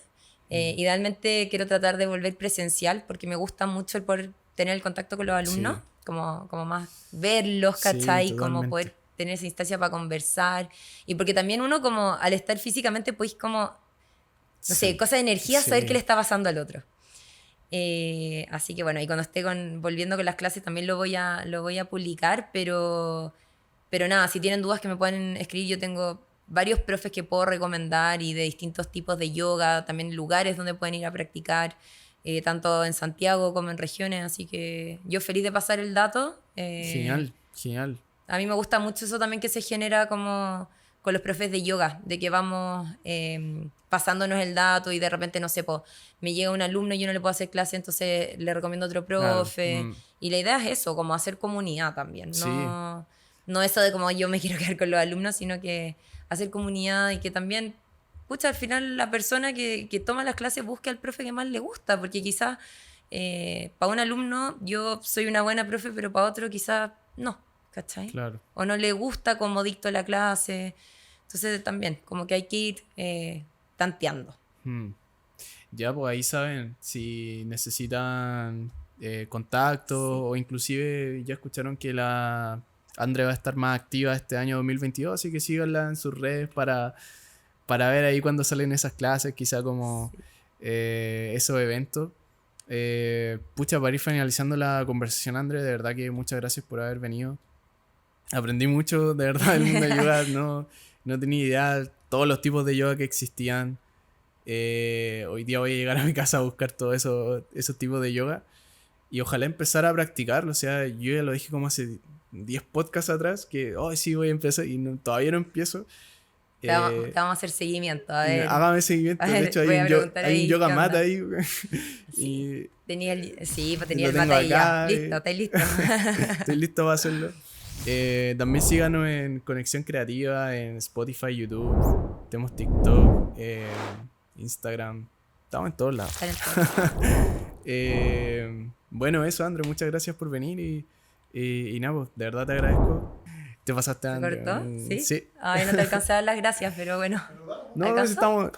Idealmente quiero tratar de volver presencial porque me gusta mucho el poder tener el contacto con los alumnos, como más verlos, ¿cachai? Sí, como poder tener esa instancia para conversar y porque también uno como al estar físicamente podéis como, no sé, cosa de energía, saber qué le está pasando al otro. Así que bueno, y cuando esté volviendo con las clases también lo voy a publicar, pero nada, si tienen dudas que me pueden escribir, yo tengo varios profes que puedo recomendar y de distintos tipos de yoga, también lugares donde pueden ir a practicar, tanto en Santiago como en regiones, así que yo feliz de pasar el dato. Genial. A mí me gusta mucho eso también que se genera como con los profes de yoga, de que vamos pasándonos el dato y de repente, no sé, me llega un alumno y yo no le puedo hacer clase, entonces le recomiendo a otro profe. Claro. Y la idea es eso, como hacer comunidad también. Sí. No eso de como yo me quiero quedar con los alumnos, sino que hacer comunidad y que también, pucha, al final la persona que toma las clases busque al profe que más le gusta, porque quizás para un alumno yo soy una buena profe, pero para otro quizás no, ¿cachai? Claro. O no le gusta cómo dicto la clase. Entonces también, como que hay que ir tanteando. Ya, pues ahí saben, si necesitan contacto o inclusive ya escucharon que la Andre va a estar más activa este año 2022, así que síganla en sus redes para ver ahí cuando salen esas clases, quizá como esos eventos. Pucha, para ir finalizando la conversación, Andre, de verdad que muchas gracias por haber venido. Aprendí mucho, de verdad, del mundo de yoga. No tenía idea de todos los tipos de yoga que existían. Hoy día voy a llegar a mi casa a buscar todos esos tipos de yoga. Y ojalá empezar a practicarlo. O sea, yo ya lo dije como hace 10 podcasts atrás, que hoy sí voy a empezar y todavía no empiezo. Te vamos a hacer seguimiento. A ver, hágame seguimiento. De hecho, hay un yoga mat ahí. Sí, tenía el mat ahí ya. Listo, ¿estás listo? Estoy listo para hacerlo. También síganos en Conexión Creativa en Spotify, YouTube. Tenemos TikTok, Instagram. Estamos en todos lados. Estar en todo. Bueno, eso, André, muchas gracias por venir y nada, pues, de verdad te agradezco. Te pasaste, ¿Se André. cortó? ¿Sí? Sí. Ay, no te alcancé a dar las gracias, pero bueno. No, ¿Alcanzó? estamos...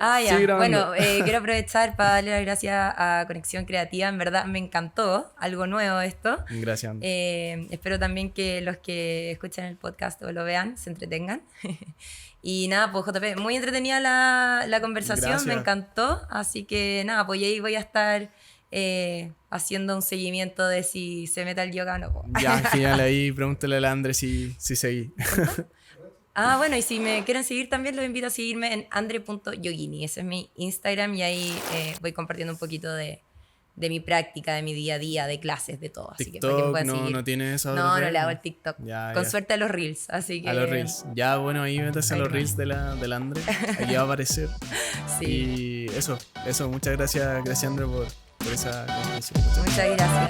Ah, ya. Sí, grabando. Bueno, quiero aprovechar para darle las gracias a Conexión Creativa. En verdad me encantó, algo nuevo esto. Gracias, André. Espero también que los que escuchen el podcast o lo vean se entretengan. Y nada, pues JP, muy entretenida la conversación, Gracias. me encantó. Así que nada, pues ahí voy a estar haciendo un seguimiento de si se mete al yoga o no. Ya, genial, ahí pregúntale a André si seguí. Ah, bueno, y si me quieren seguir también los invito a seguirme en andre.yogini. Ese es mi Instagram y ahí voy compartiendo un poquito de mi práctica, de mi día a día, de clases, de todo. Así que para que me TikTok, puedan no, seguir. no tiene esa No, otra no red? le hago el TikTok. Ya, Con ya. suerte a los Reels, así que... A los Reels. Ya, bueno, ahí métase a Ahí los va. Reels de la Andre. Aquí va a aparecer. Sí, Y eso. Muchas gracias, André, por esa conversación. muchas gracias.